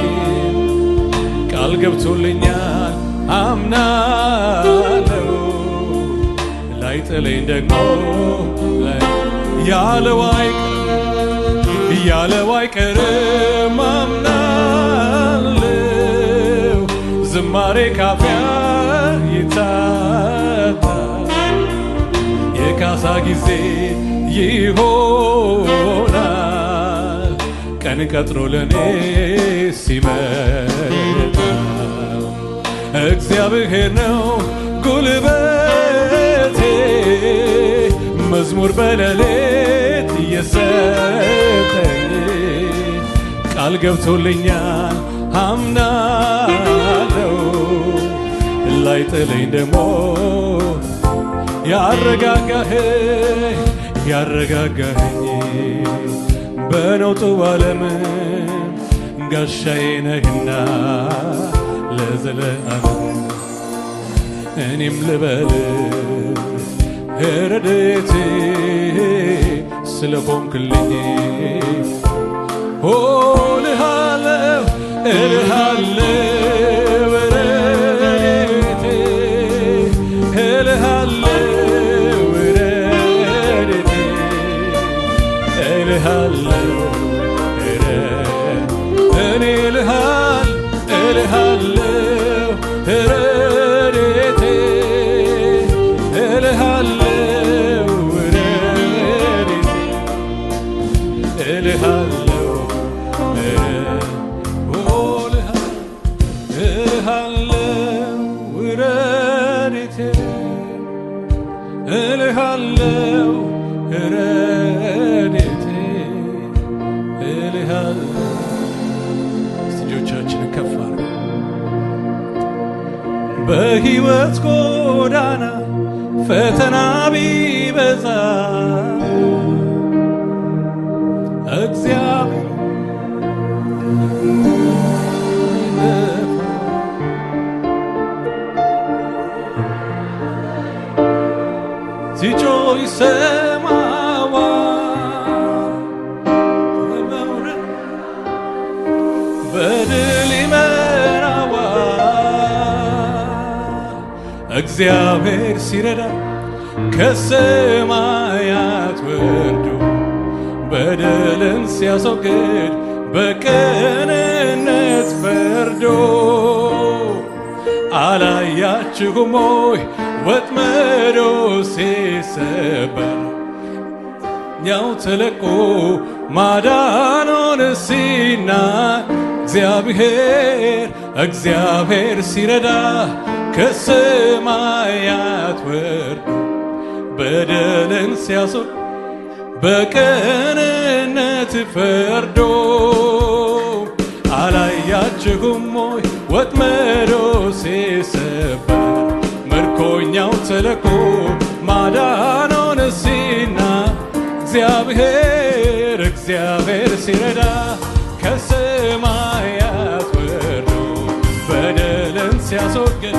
Speaker 2: ቃል ገብቶልኛል አምናለው ላይጥለኝ ደግሞ ያለው አይቀርም አምናለው ዝማሬ ካፊያ ይታጣል የካሳ ጊዜ ይሆናል ቀን ቀጥሮ ለኔ ሲመጣ እግዚአብሔር ነው ጉልበቴ መዝሙር በሌሊት የሰጠኝ ቃል ገብቶልኛል አምናለው ላይጥለኝ ደግሞ ያረጋጋኸኝ በነውጡ ዓለም ጋሻዬ ነህና ለዘለዓለም እኔም ልበል ረድኤቴ ስለቆምክልኝ እልሃለሁ ረድኤቴ እልሃለሁ ረድኤቴ እልሃለሁ እኔ እልሃለሁ ረድኤቴ እልሃለሁ ረድኤቴ እልሃለሁ ረድኤቴ እልሃለሁ ረድኤቴ እልሃለሁ እጆቻችንን ከፍ አድርገን በሕይወት ጎዳና ፈተና ቢበዛ እግዚአብሔር ሲጮህ ይሰማዋል በመውረድ በድል ይመራዋል እግዚአብሔር ሲረዳ ከሰማያት ወርዶ በደልን ሲያስወግድ በቅንነት ፈርዶ አላያችሁም ሆይ ወጥመዶ ሲሰበር ኛው ተለቆ ማዳኑን እግዚአብሔር ሲረዳ ከሰማያት ወርዶ በደልን ሲያስወግድ በቅንነት ፈርዶ አላያችሁም ሆይ ወጥመዶ ሲሰበር ምርኮኛው ተለቆ ማዳኑን ሲና እግዚአብሔር ሲረዳ ከሰማያት ወርዶ በደልን ሲያስወግድ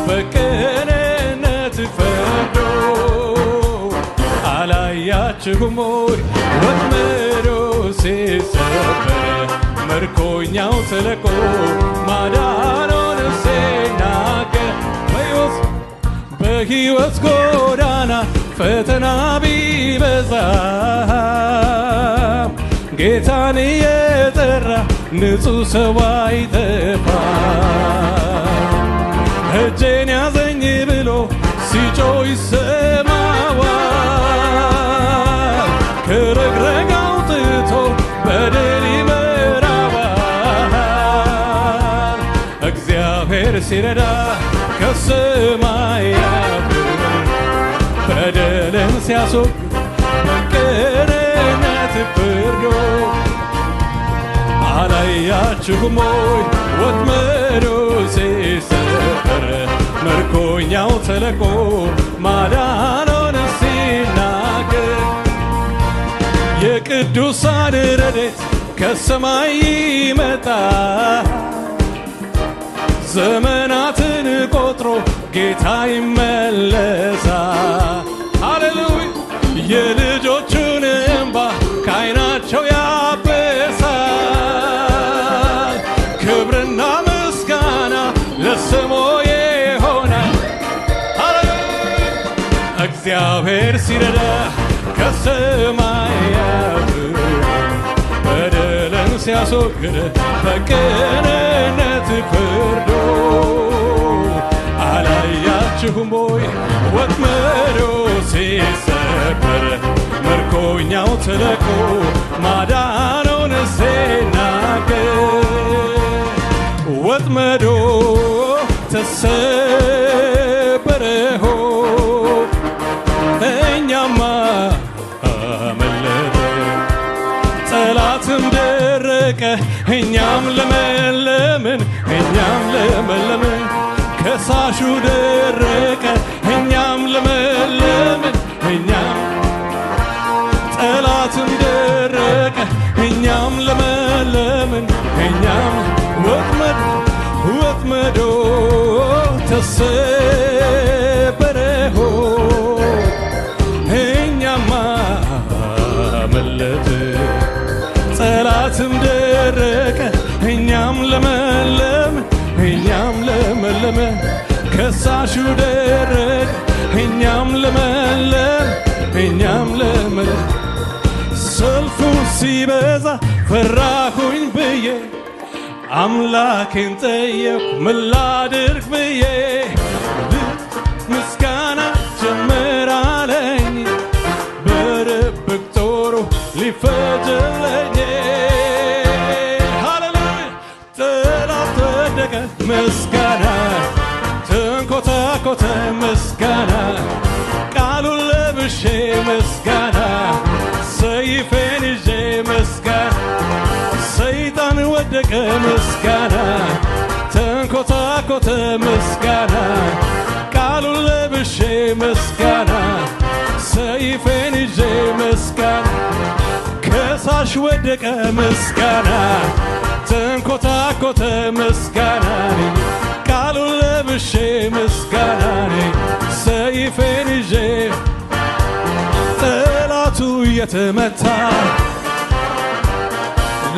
Speaker 2: በቅንነት ፈርዶ አላያችሁም ሆይ ወጥመዶ ሲሰበር ምርኮኛው ተለቆ ማዳኑን ሲናገር በሕይወት ጎዳና ፈተና ቢበዛ ጌታን የጠራ ንጹሕ ሰው አይጠፋ። እጄን ያዘኝ ብሎ ሲጮህ ይሰማዋል። ከረግረግ አውጥቶ በድል ይመራዋል። እግዚአብሔር ሲረዳ ከሰማያት በደልን ሲያስወግድ በቅንነት ፈርዶ አላያችሁም ሆይ ወጥመዱ ሲሰበር ምርኮኛው ተለቆ ማዳኑን ሲናገር የቅዱሳን ረድኤት ከሰማይ ይመጣ ዘመናትን ቆጥሮ ጌታ ይመለሳል። ሃሌሉያ የልጆቹን እንባ ከዓይናቸው ያብሳል። ክብርና ምስጋና ለስሙ ይሆናል። ሃሌሉያ እግዚአብሔር ሲረዳ ከሰማያት በደልን ሲያስወግድ በቅንነት ፈርዶ አላያችሁም ሆይ ወጥመዱ ሲሰበር ምርኮኛው ተለቆ ማዳኑን ሲናገር ወጥመዱ ተሰበረ እኛማ አመለጥን። ጠላትም ደረቀ እኛም ለመለምን ከሳሹ ደረቀ እኛም ለመለምን ጠላትም ደረቀ እኛም ለመለምን ወጥመዶ ተሰበረ እኛማ አመለጥን። ጠላትም ደረቀ እኛም ለመለምን ከሳሹ ደረቀ እኛም ለመለምን ሰልፉ ሲበዛ ፈራሁኝ ብዬ አምላኬን ጠየቅሁ ምን ላድርግ ብዬ ምስጋና ጀመራለኝ በድብቅ ጦሩ ሊፈጅልኝ ሃሌሉያ ጠላት ወደቀ ምስጋና ተንኮታኮተ ምስጋና ቃሉን ለብሼ ምስጋና ሰይፌን ይዤ ምስጋና ሰይጣን ወደቀ ምስጋና ተንኮታኮተ ምስጋና ቃሉን ለብሼ ምስጋና ሰይፌን ይዤ ምስጋና ከሳሽ ወደቀ ምስጋና ተንኮታኮተ ምስጋና ቃሉን ለብሼ ምስጋና ሰይፌን ይዤ ጠላቱ የተመታ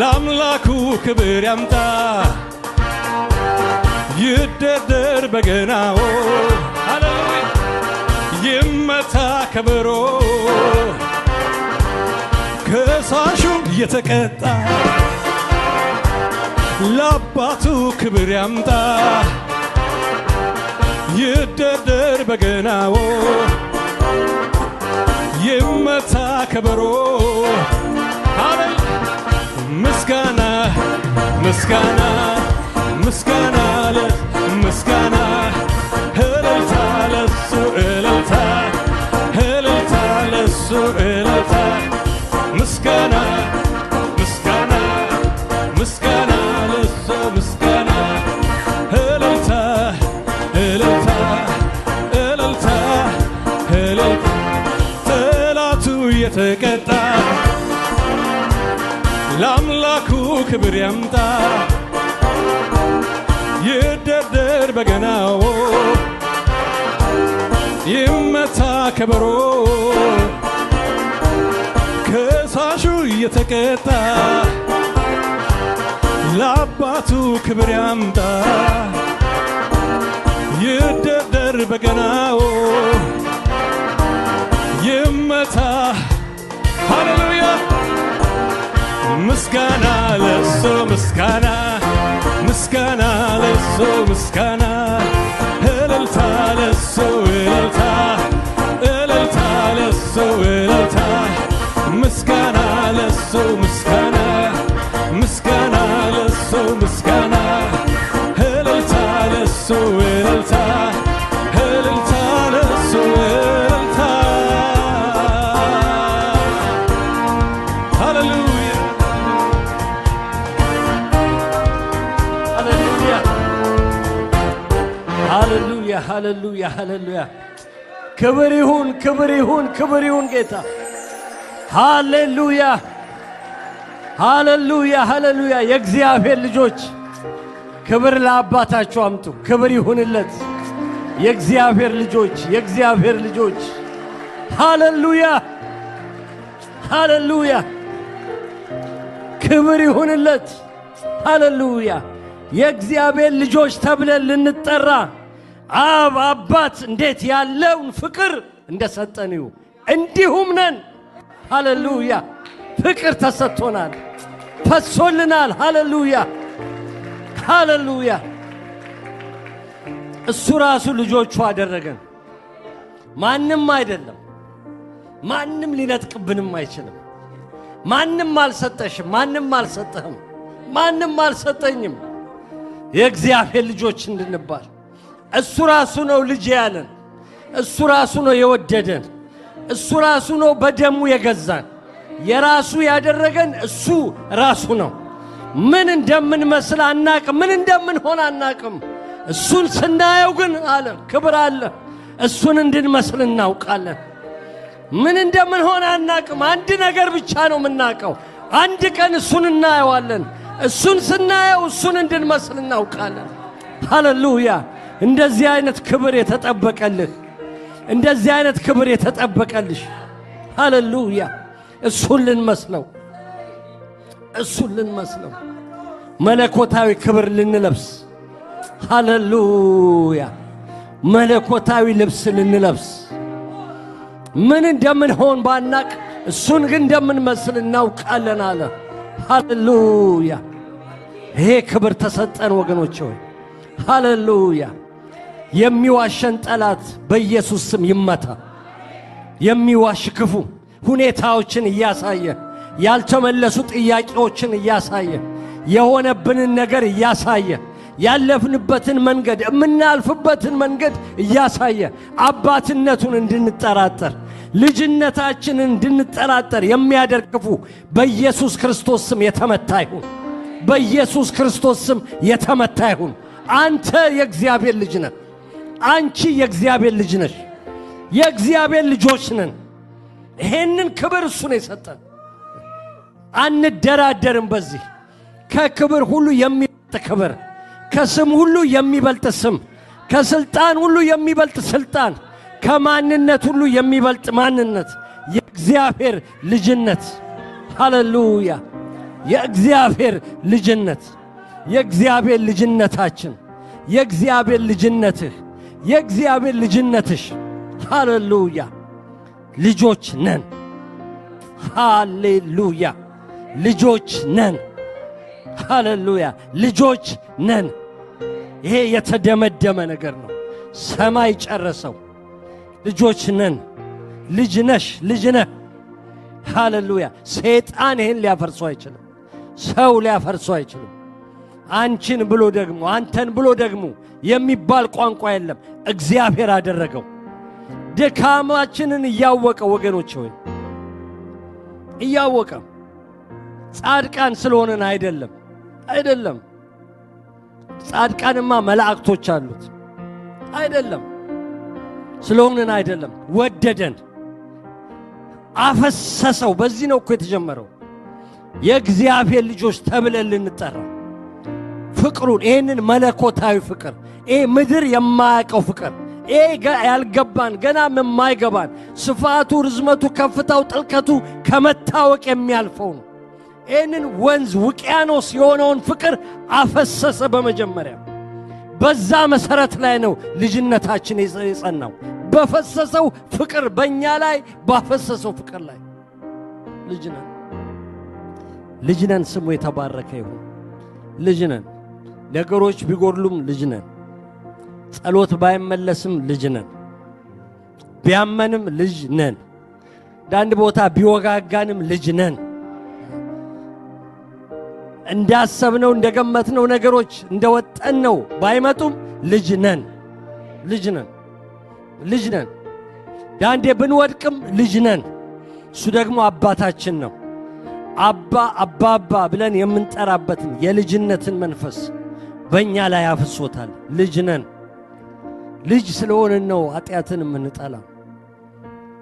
Speaker 2: ለአምላኩ ክብር ያምጣ ይደርደር በገናው ሃሌሉያ ይመታ ከበሮ ከሳሹ የተቀጣ ለአባቱ ክብር ያምጣ ይደርደር በገናው ይመታ ከበሮ ምስጋና ምስጋና ምስጋና ምስጋና እልልታ ለሱ እልልታ ምስጋና ለሱ ምስጋና እልልታ እልልታ እልልታ እልልታ ጠላቱ የተቀጣ ለአምላኩ ክብር ያምጣ ይደርደር በገናው ይመታ ከበሮ ከሳሹ የተቀጣ ለአባቱ ክብር ያምጣ ይደርደር በገናው ይመታ ሃሌሉያ ምስጋና ለሱ ምስጋና ምስጋና ለሱ ምስጋና እልልታ ለሱ እልልታ እልልታ ለሱ እልልታ ምስጋና ለሱ ምስጋና ምስጋና ለሱ ምስጋና እልልታ ለሱ እልልታ እልልታ ለሱ እልልታ ሃሌሉያ
Speaker 3: ሃሌሉያ ሃሌሉያ ሃሌሉያ ክብር ይሁን ክብር ይሁን ክብር ይሁን ጌታ ሃሌሉያ ሃሌሉያ ሃሌሉያ የእግዚአብሔር ልጆች ክብር ለአባታችሁ አምጡ ክብር ይሁንለት የእግዚአብሔር ልጆች ሃሌሉያ ሃሌሉያ ክብር ይሁንለት ሃሌሉያ የእግዚአብሔር ልጆች ተብለን ልንጠራ አብ አባት እንዴት ያለውን ፍቅር እንደሰጠንዩ እንዲሁም ነን ሃሌሉያ ፍቅር ተሰጥቶናል ፈሶልናል ሃሌሉያ ሃሌሉያ እሱ ራሱ ልጆቹ አደረገን ማንም አይደለም ማንም ሊነጥቅብንም አይችልም ማንም አልሰጠሽም ማንም አልሰጠህም ማንም አልሰጠኝም የእግዚአብሔር ልጆች እንድንባል እሱ ራሱ ነው ልጅ ያለን እሱ ራሱ ነው የወደደን እሱ ራሱ ነው በደሙ የገዛን የራሱ ያደረገን እሱ ራሱ ነው ምን እንደምንመስል አናቅም ምን እንደምንሆን አናቅም እሱን ስናየው ግን አለ ክብር አለ እሱን እንድንመስል እናውቃለን ምን እንደምንሆን አናቅም አንድ ነገር ብቻ ነው የምናውቀው አንድ ቀን እሱን እናየዋለን እሱን ስናየው እሱን እንድንመስል እናውቃለን ሃሌሉያ እንደዚህ አይነት ክብር የተጠበቀልህ እንደዚህ አይነት ክብር የተጠበቀልሽ ሃሌሉያ እሱን ልንመስለው መለኮታዊ ክብር ልንለብስ ሃሌሉያ መለኮታዊ ልብስ ልንለብስ ምን እንደምንሆን ባናቅ እሱን ግን እንደምንመስል እናውቃለን አለ ሃሌሉያ ይሄ ክብር ተሰጠን ወገኖች ሆይ ሃሌሉያ የሚዋሸን ጠላት በኢየሱስ ስም ይመታ የሚዋሽ ክፉ ሁኔታዎችን እያሳየ ያልተመለሱ ጥያቄዎችን እያሳየ የሆነብንን ነገር እያሳየ ያለፍንበትን መንገድ የምናልፍበትን መንገድ እያሳየ አባትነቱን እንድንጠራጠር ልጅነታችንን እንድንጠራጠር የሚያደርግ ክፉ በኢየሱስ ክርስቶስ ስም የተመታ ይሁን በኢየሱስ ክርስቶስ ስም የተመታ ይሁን አንተ የእግዚአብሔር ልጅ ነህ አንቺ የእግዚአብሔር ልጅ ነሽ የእግዚአብሔር ልጆች ነን ይሄንን ክብር እሱ ነው የሰጠን አንደራደርም በዚህ ከክብር ሁሉ የሚበልጥ ክብር ከስም ሁሉ የሚበልጥ ስም ከስልጣን ሁሉ የሚበልጥ ስልጣን ከማንነት ሁሉ የሚበልጥ ማንነት የእግዚአብሔር ልጅነት ሃሌሉያ የእግዚአብሔር ልጅነት የእግዚአብሔር ልጅነታችን የእግዚአብሔር ልጅነትህ የእግዚአብሔር ልጅነትሽ ሃሌሉያ ልጆች ነን ሃሌሉያ ልጆች ነን ሃሌሉያ ልጆች ነን ይሄ የተደመደመ ነገር ነው ሰማይ ጨረሰው ልጆች ነን ልጅ ነሽ ልጅ ነህ ሃሌሉያ ሰይጣን ይሄን ሊያፈርሰው አይችልም ሰው ሊያፈርሰው አይችልም አንቺን ብሎ ደግሞ አንተን ብሎ ደግሞ የሚባል ቋንቋ የለም እግዚአብሔር አደረገው ድካማችንን እያወቀ ወገኖች ሆይ እያወቀ ጻድቃን ስለሆነን አይደለም አይደለም። ጻድቃንማ መላእክቶች አሉት አይደለም። ስለሆነን አይደለም፣ ወደደን፣ አፈሰሰው። በዚህ ነው እኮ የተጀመረው የእግዚአብሔር ልጆች ተብለን ልንጠራ። ፍቅሩን፣ ይህንን መለኮታዊ ፍቅር፣ ይህ ምድር የማያውቀው ፍቅር፣ ይህ ያልገባን ገና የማይገባን ስፋቱ፣ ርዝመቱ፣ ከፍታው፣ ጥልቀቱ ከመታወቅ የሚያልፈው ነው። ይህንን ወንዝ ውቅያኖስ የሆነውን ፍቅር አፈሰሰ በመጀመሪያ። በዛ መሰረት ላይ ነው ልጅነታችን የጸናው፣ በፈሰሰው ፍቅር፣ በእኛ ላይ ባፈሰሰው ፍቅር ላይ ልጅነን። ልጅነን፣ ስሙ የተባረከ ይሁን። ልጅነን፣ ነገሮች ቢጎድሉም ልጅነን፣ ጸሎት ባይመለስም ልጅነን፣ ቢያመንም ልጅነን፣ አንድ ቦታ ቢወጋጋንም ልጅነን፣ እንዳሰብነው እንደገመትነው ነገሮች እንደወጠነው ባይመጡም ልጅነን፣ ልጅነን፣ ልጅነን። ዳንዴ ብንወድቅም ልጅነን። እሱ ደግሞ አባታችን ነው። አባ ብለን የምንጠራበትን የልጅነትን መንፈስ በእኛ ላይ አፍሶታል። ልጅነን። ልጅ ስለሆንን ነው ኃጢአትን የምንጠላ።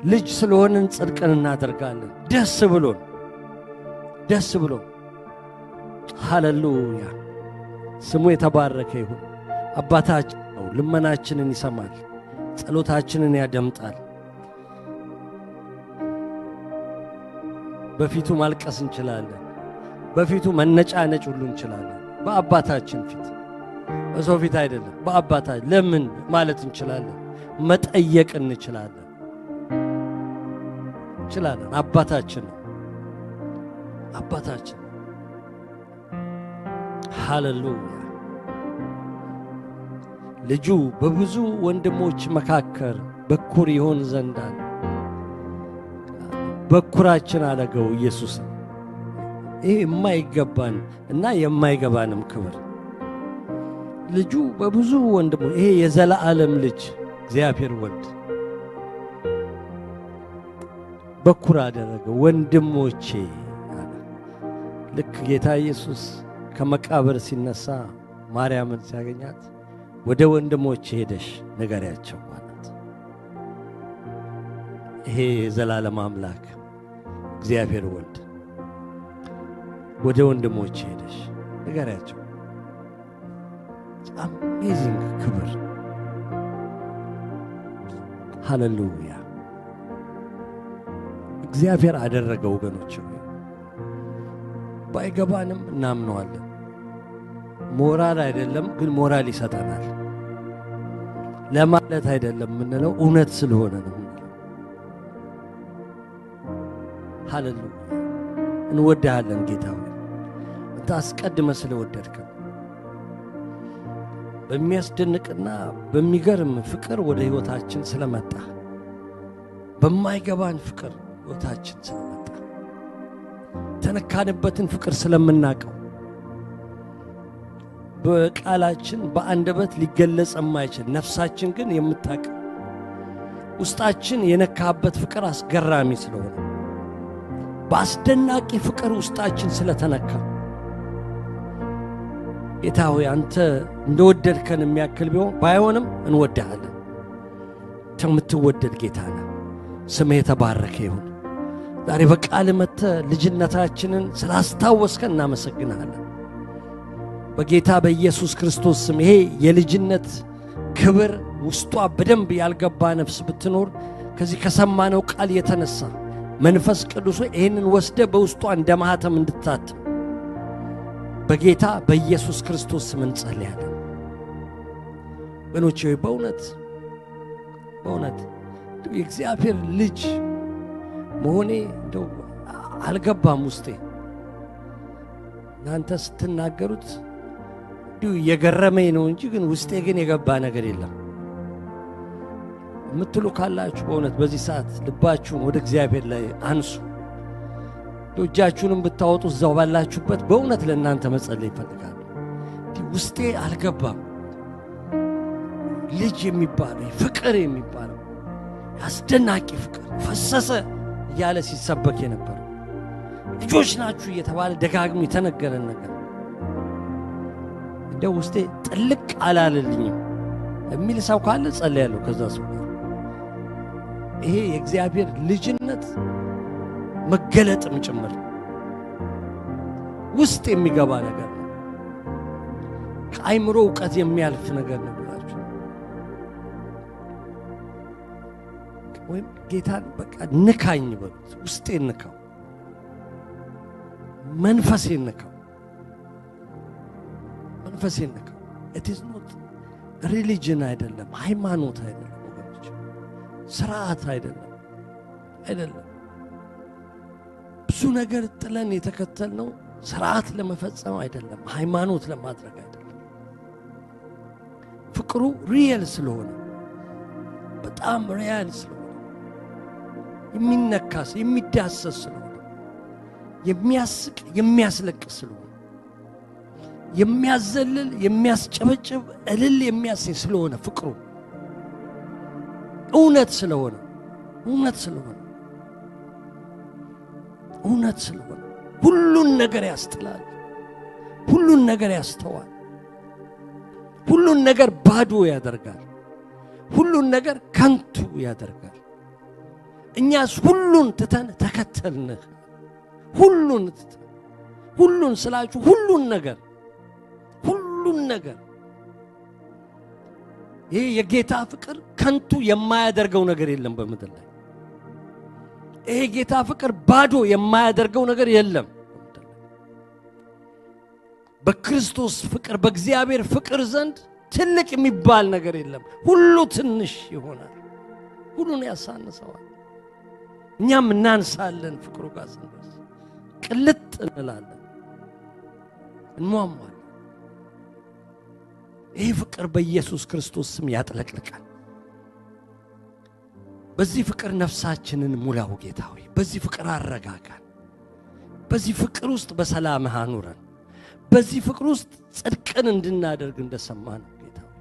Speaker 3: ልጅ ስለሆንን ጽድቅን እናደርጋለን። ደስ ብሎን። ሃሌሉያ! ስሙ የተባረከ ይሁን። አባታችን ነው። ልመናችንን ይሰማል፣ ጸሎታችንን ያደምጣል። በፊቱ ማልቀስ እንችላለን፣ በፊቱ መነጫነጭ ሁሉ እንችላለን። በአባታችን ፊት፣ በሰው ፊት አይደለም። በአባታችን ለምን ማለት እንችላለን፣ መጠየቅ እንችላለን። አባታችን ነው፣ አባታችን። ሃሌሉያ! ልጁ በብዙ ወንድሞች መካከል በኩር ይሆን ዘንድ በኩራችን አደረገው ኢየሱስ። ይሄ የማይገባን እና የማይገባንም ክብር ልጁ በብዙ ወንድሞች፣ ይሄ የዘላለም ልጅ እግዚአብሔር ወልድ በኩር አደረገው። ወንድሞቼ አለ። ልክ ጌታ ኢየሱስ ከመቃብር ሲነሳ ማርያምን ሲያገኛት ወደ ወንድሞቼ ሄደሽ ንገሪያቸው ማለት። ይሄ የዘላለም አምላክ እግዚአብሔር ወልድ ወደ ወንድሞቼ ሄደሽ ንገሪያቸው። አሜዚንግ ክብር! ሃሌሉያ! እግዚአብሔር አደረገው። ወገኖች ባይገባንም እናምነዋለን። ሞራል አይደለም ግን ሞራል ይሰጠናል ለማለት አይደለም የምንለው፣ እውነት ስለሆነ ነው። ሃሌሉያ! እንወድሃለን ጌታ ሆይ፣ አንተ አስቀድመህ ስለወደድከን በሚያስደንቅና በሚገርም ፍቅር ወደ ሕይወታችን ስለመጣ፣ በማይገባን ፍቅር ሕይወታችን ስለመጣ፣ ተነካንበትን ፍቅር ስለምናቀው፣ በቃላችን በአንደበት ሊገለጽ የማይችል ነፍሳችን ግን የምታውቅ ውስጣችን የነካበት ፍቅር አስገራሚ ስለሆነ፣ በአስደናቂ ፍቅር ውስጣችን ስለተነካ ጌታ ሆይ አንተ እንደወደድከን የሚያክል ባይሆንም እንወድሃለን። የምትወደድ ጌታ ነህ። ስምህ የተባረከ ይሁን። ዛሬ በቃል መጥተህ ልጅነታችንን ስላስታወስከን እናመሰግንሃለን። በጌታ በኢየሱስ ክርስቶስ ስም ይሄ የልጅነት ክብር ውስጧ በደንብ ያልገባ ነፍስ ብትኖር ከዚህ ከሰማነው ቃል የተነሳ መንፈስ ቅዱስ ይህንን ወስደ በውስጧ እንደ ማህተም እንድታትም በጌታ በኢየሱስ ክርስቶስ ስም እንጸልያለን። ወገኖቼ በእውነት የእግዚአብሔር ልጅ መሆኔ እንደው አልገባም ውስጤ። እናንተ ስትናገሩት እንዲሁ የገረመኝ ነው እንጂ ግን ውስጤ ግን የገባ ነገር የለም የምትሉ ካላችሁ በእውነት በዚህ ሰዓት ልባችሁን ወደ እግዚአብሔር ላይ አንሱ። እጃችሁንም ብታወጡ እዛው ባላችሁበት በእውነት ለእናንተ መጸለይ ይፈልጋል። ውስጤ አልገባም። ልጅ የሚባለው ፍቅር የሚባለው አስደናቂ ፍቅር ፈሰሰ እያለ ሲሰበክ የነበረው ልጆች ናችሁ እየተባለ ደጋግሞ የተነገረን ነገር እንደው ውስጤ ጥልቅ አላለልኝም የሚል ሰው ካለ ጸልያለሁ ከዛ ሰው ጋር። ይሄ የእግዚአብሔር ልጅነት መገለጥም ጭምር ውስጥ የሚገባ ነገር ነው። ከአይምሮ ዕውቀት የሚያልፍ ነገር ነው ብላችሁ ወይም ጌታን በቃ ንካኝ በሉት። ውስጤ ንካው፣ መንፈሴ ንካው፣ መንፈሴ ንካው። it is not religion አይደለም፣ ሃይማኖት አይደለም ወገኖች፣ ስርዓት አይደለም አይደለም። ብዙ ነገር ጥለን የተከተልነው ስርዓት ለመፈጸም አይደለም፣ ሃይማኖት ለማድረግ አይደለም። ፍቅሩ ሪየል ስለሆነ በጣም ሪየል ስለሆነ የሚነካስ የሚዳሰስ ስለሆነ የሚያስቅ የሚያስለቅስ ስለሆነ የሚያዘልል የሚያስጨበጭብ እልል የሚያሰኝ ስለሆነ ፍቅሩ እውነት ስለሆነ እውነት ስለሆነ እውነት ስለሆነ ሁሉን ነገር ያስጥላል፣ ሁሉን ነገር ያስተዋል፣ ሁሉን ነገር ባዶ ያደርጋል፣ ሁሉን ነገር ከንቱ ያደርጋል። እኛስ ሁሉን ትተን ተከተልንህ። ሁሉን ስላችሁ ሁሉን ነገር ይሄ የጌታ ፍቅር ከንቱ የማያደርገው ነገር የለም በምድር ላይ። ይሄ ጌታ ፍቅር ባዶ የማያደርገው ነገር የለም። በክርስቶስ ፍቅር በእግዚአብሔር ፍቅር ዘንድ ትልቅ የሚባል ነገር የለም። ሁሉ ትንሽ ይሆናል፣ ሁሉን ያሳንሰዋል። እኛም እናንሳለን፣ ፍቅሩ ጋር ስንደርስ ቅልጥ እንላለን፣ እንሟሟለን። ይህ ፍቅር በኢየሱስ ክርስቶስ ስም ያጥለቅልቃል። በዚህ ፍቅር ነፍሳችንን ሙላው ጌታ ሆይ። በዚህ ፍቅር አረጋጋን። በዚህ ፍቅር ውስጥ በሰላምህ አኑረን። በዚህ ፍቅር ውስጥ ጽድቅን እንድናደርግ እንደሰማን ጌታ ሆይ።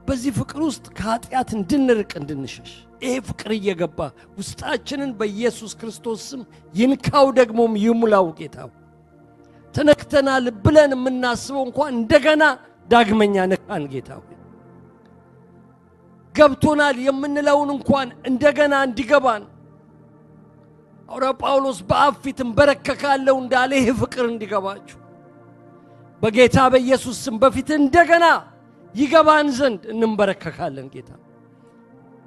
Speaker 3: በዚህ ፍቅር ውስጥ ከኃጢአት እንድንርቅ እንድንሸሽ ይሄ ፍቅር እየገባ ውስጣችንን በኢየሱስ ክርስቶስ ስም ይንካው፣ ደግሞም ይሙላው ጌታ ሆይ። ተነክተናል ብለን የምናስበው እንኳን እንደገና ዳግመኛ ነካን ጌታ ሆይ። ገብቶናል የምንለውን እንኳን እንደገና እንዲገባን ሐዋርያው ጳውሎስ በአብ ፊት እንበረከካለሁ እንዳለ ይህ ፍቅር እንዲገባችሁ በጌታ በኢየሱስ ስም በፊት እንደገና ይገባን ዘንድ እንበረከካለን ጌታ።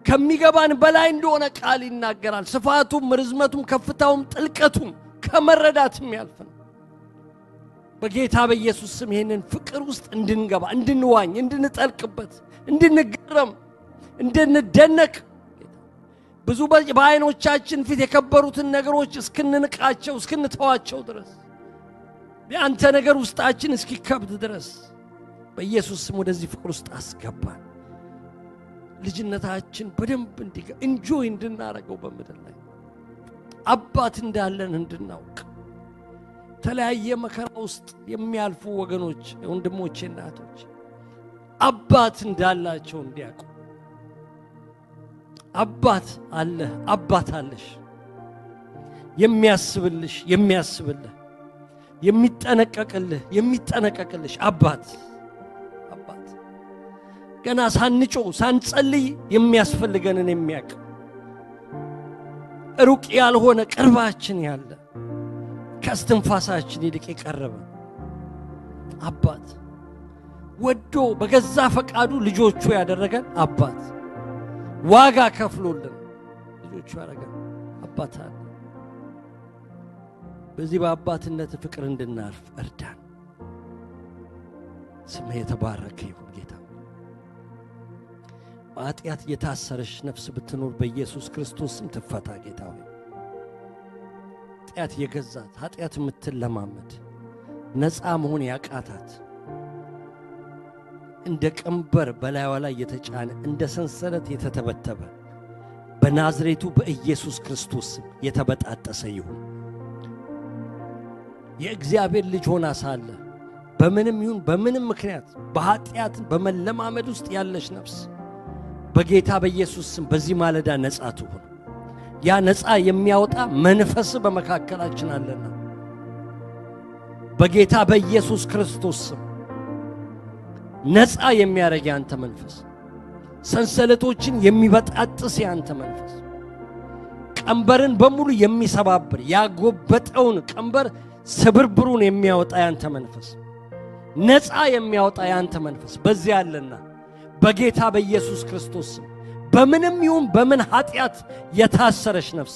Speaker 3: ከሚገባን በላይ እንደሆነ ቃል ይናገራል። ስፋቱም ርዝመቱም ከፍታውም ጥልቀቱም ከመረዳትም ያልፍ ነው። በጌታ በኢየሱስ ስም ይሄንን ፍቅር ውስጥ እንድንገባ፣ እንድንዋኝ፣ እንድንጠልቅበት፣ እንድንገረም፣ እንድንደነቅ ብዙ በዓይኖቻችን ፊት የከበሩትን ነገሮች እስክንንቃቸው እስክንተዋቸው ድረስ ያንተ ነገር ውስጣችን እስኪከብድ ድረስ በኢየሱስ ስም ወደዚህ ፍቅር ውስጥ አስገባን። ልጅነታችን በደንብ እንጆይ እንድናረገው በምድር ላይ አባት እንዳለን እንድናውቅ ተለያየ መከራ ውስጥ የሚያልፉ ወገኖች ወንድሞቼ እናቶች አባት እንዳላቸው እንዲያውቁ አባት አለ፣ አባት አለሽ፣ የሚያስብልሽ የሚያስብልህ የሚጠነቀቅልሽ አባት ገና ሳንጮ ሳንጸልይ የሚያስፈልገንን የሚያውቅ ሩቅ ያልሆነ ቅርባችን ያለ ከስትንፋሳችን ይልቅ የቀረበ አባት ወዶ በገዛ ፈቃዱ ልጆቹ ያደረገን አባት ዋጋ ከፍሎልን ልጆቹ ያደረገን አባት አለ። በዚህ በአባትነት ፍቅር እንድናርፍ እርዳን። ስምህ የተባረከ ይሁን ጌታ። በኃጢአት የታሰረሽ ነፍስ ብትኖር በኢየሱስ ክርስቶስ ስም ትፈታ ጌታ ሆይ። ኃጢአት የገዛት ኃጢአት የምትለማመድ ነፃ መሆን ያቃታት እንደ ቀንበር በላይዋ ላይ የተጫነ እንደ ሰንሰለት የተተበተበ በናዝሬቱ በኢየሱስ ክርስቶስ ስም የተበጣጠሰ ይሁን። የእግዚአብሔር ልጅ ሆና ሳለ በምንም ይሁን በምንም ምክንያት በኃጢአት በመለማመድ ውስጥ ያለሽ ነፍስ በጌታ በኢየሱስ ስም በዚህ ማለዳ ነፃ ትሁን። ያ ነፃ የሚያወጣ መንፈስ በመካከላችን አለና በጌታ በኢየሱስ ክርስቶስ ስም ነፃ የሚያረግ ያንተ መንፈስ፣ ሰንሰለቶችን የሚበጣጥስ ያንተ መንፈስ፣ ቀንበርን በሙሉ የሚሰባብር ያጎበጠውን ቀንበር ስብርብሩን የሚያወጣ ያንተ መንፈስ፣ ነፃ የሚያወጣ ያንተ መንፈስ በዚህ ያለና በጌታ በኢየሱስ ክርስቶስ ስም በምንም ይሁን በምን ኃጢአት የታሰረች ነፍስ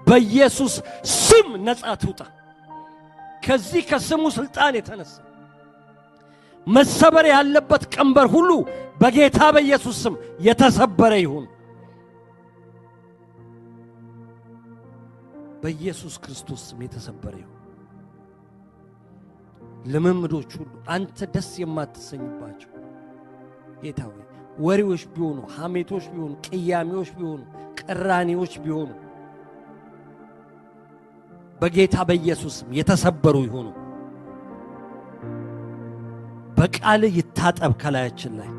Speaker 3: በኢየሱስ ስም ነፃ ትውጣ። ከዚህ ከስሙ ስልጣን የተነሳ መሰበር ያለበት ቀንበር ሁሉ በጌታ በኢየሱስ ስም የተሰበረ ይሁን። በኢየሱስ ክርስቶስ ስም የተሰበረ ይሁን። ልምምዶች ሁሉ አንተ ደስ የማትሰኝባቸው ጌታ ሆይ ወሬዎች ቢሆኑ፣ ሐሜቶች ቢሆኑ፣ ቅያሜዎች ቢሆኑ፣ ቅራኔዎች ቢሆኑ በጌታ በኢየሱስ ስም የተሰበሩ ይሁኑ። በቃል ይታጠብ ከላያችን ላይ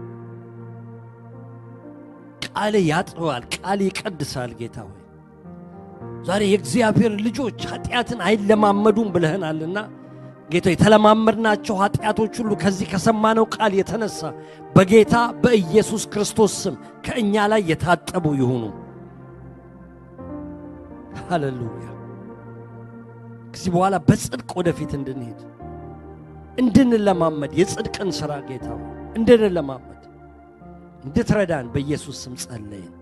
Speaker 3: ቃል ያጥበዋል፣ ቃል ይቀድሳል። ጌታ ሆይ ዛሬ የእግዚአብሔር ልጆች ኃጢአትን አይለማመዱም ብለህናልና ጌታ የተለማመድናቸው ኃጢአቶች ሁሉ ከዚህ ከሰማነው ቃል የተነሳ በጌታ በኢየሱስ ክርስቶስ ስም ከእኛ ላይ የታጠቡ ይሁኑ። ሃሌሉያ። ከዚህ በኋላ በጽድቅ ወደፊት እንድንሄድ እንድንለማመድ የጽድቅን ሥራ ጌታ እንድንለማመድ እንድትረዳን በኢየሱስ ስም ጸለይን።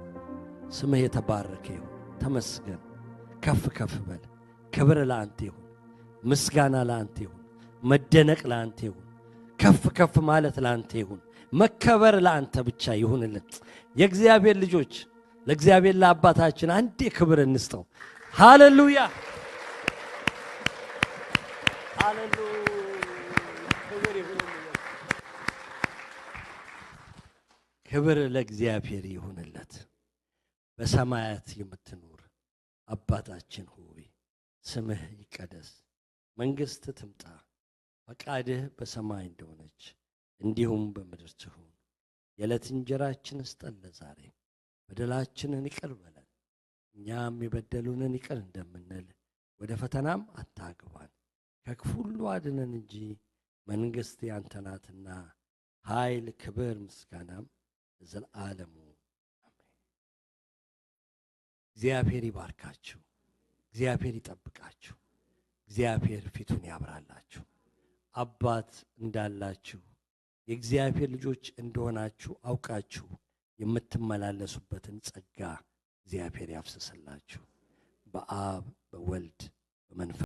Speaker 3: ስምህ የተባረከ ይሁን። ተመስገን። ከፍ ከፍ በል። ክብር ለአንተ ይሁን። ምስጋና ለአንተ ይሁን። መደነቅ ለአንተ ይሁን። ከፍ ከፍ ማለት ለአንተ ይሁን። መከበር ለአንተ ብቻ ይሁንልን። የእግዚአብሔር ልጆች ለእግዚአብሔር ለአባታችን አንዴ ክብር እንስጠው። ሃሌሉያ ሃሌሉያ። ክብር ለእግዚአብሔር ይሁንለት። በሰማያት የምትኖር አባታችን ሆይ ስምህ ይቀደስ፣ መንግሥት ትምጣ፣ ፈቃድህ በሰማይ እንደሆነች እንዲሁም በምድር ትሁን። የዕለት እንጀራችንን ስጠን ዛሬ፣ በደላችንን ይቅር በለን እኛም የበደሉንን ይቅር እንደምንል፣ ወደ ፈተናም አታግባን ከክፉ ሁሉ አድነን እንጂ መንግሥት ያንተ ናትና ኃይል፣ ክብር፣ ምስጋናም ለዘላለሙ አሜን። እግዚአብሔር ይባርካችሁ። እግዚአብሔር ይጠብቃችሁ። እግዚአብሔር ፊቱን ያብራላችሁ። አባት እንዳላችሁ የእግዚአብሔር ልጆች እንደሆናችሁ አውቃችሁ የምትመላለሱበትን ጸጋ እግዚአብሔር ያፍስስላችሁ። በአብ በወልድ በመንፈስ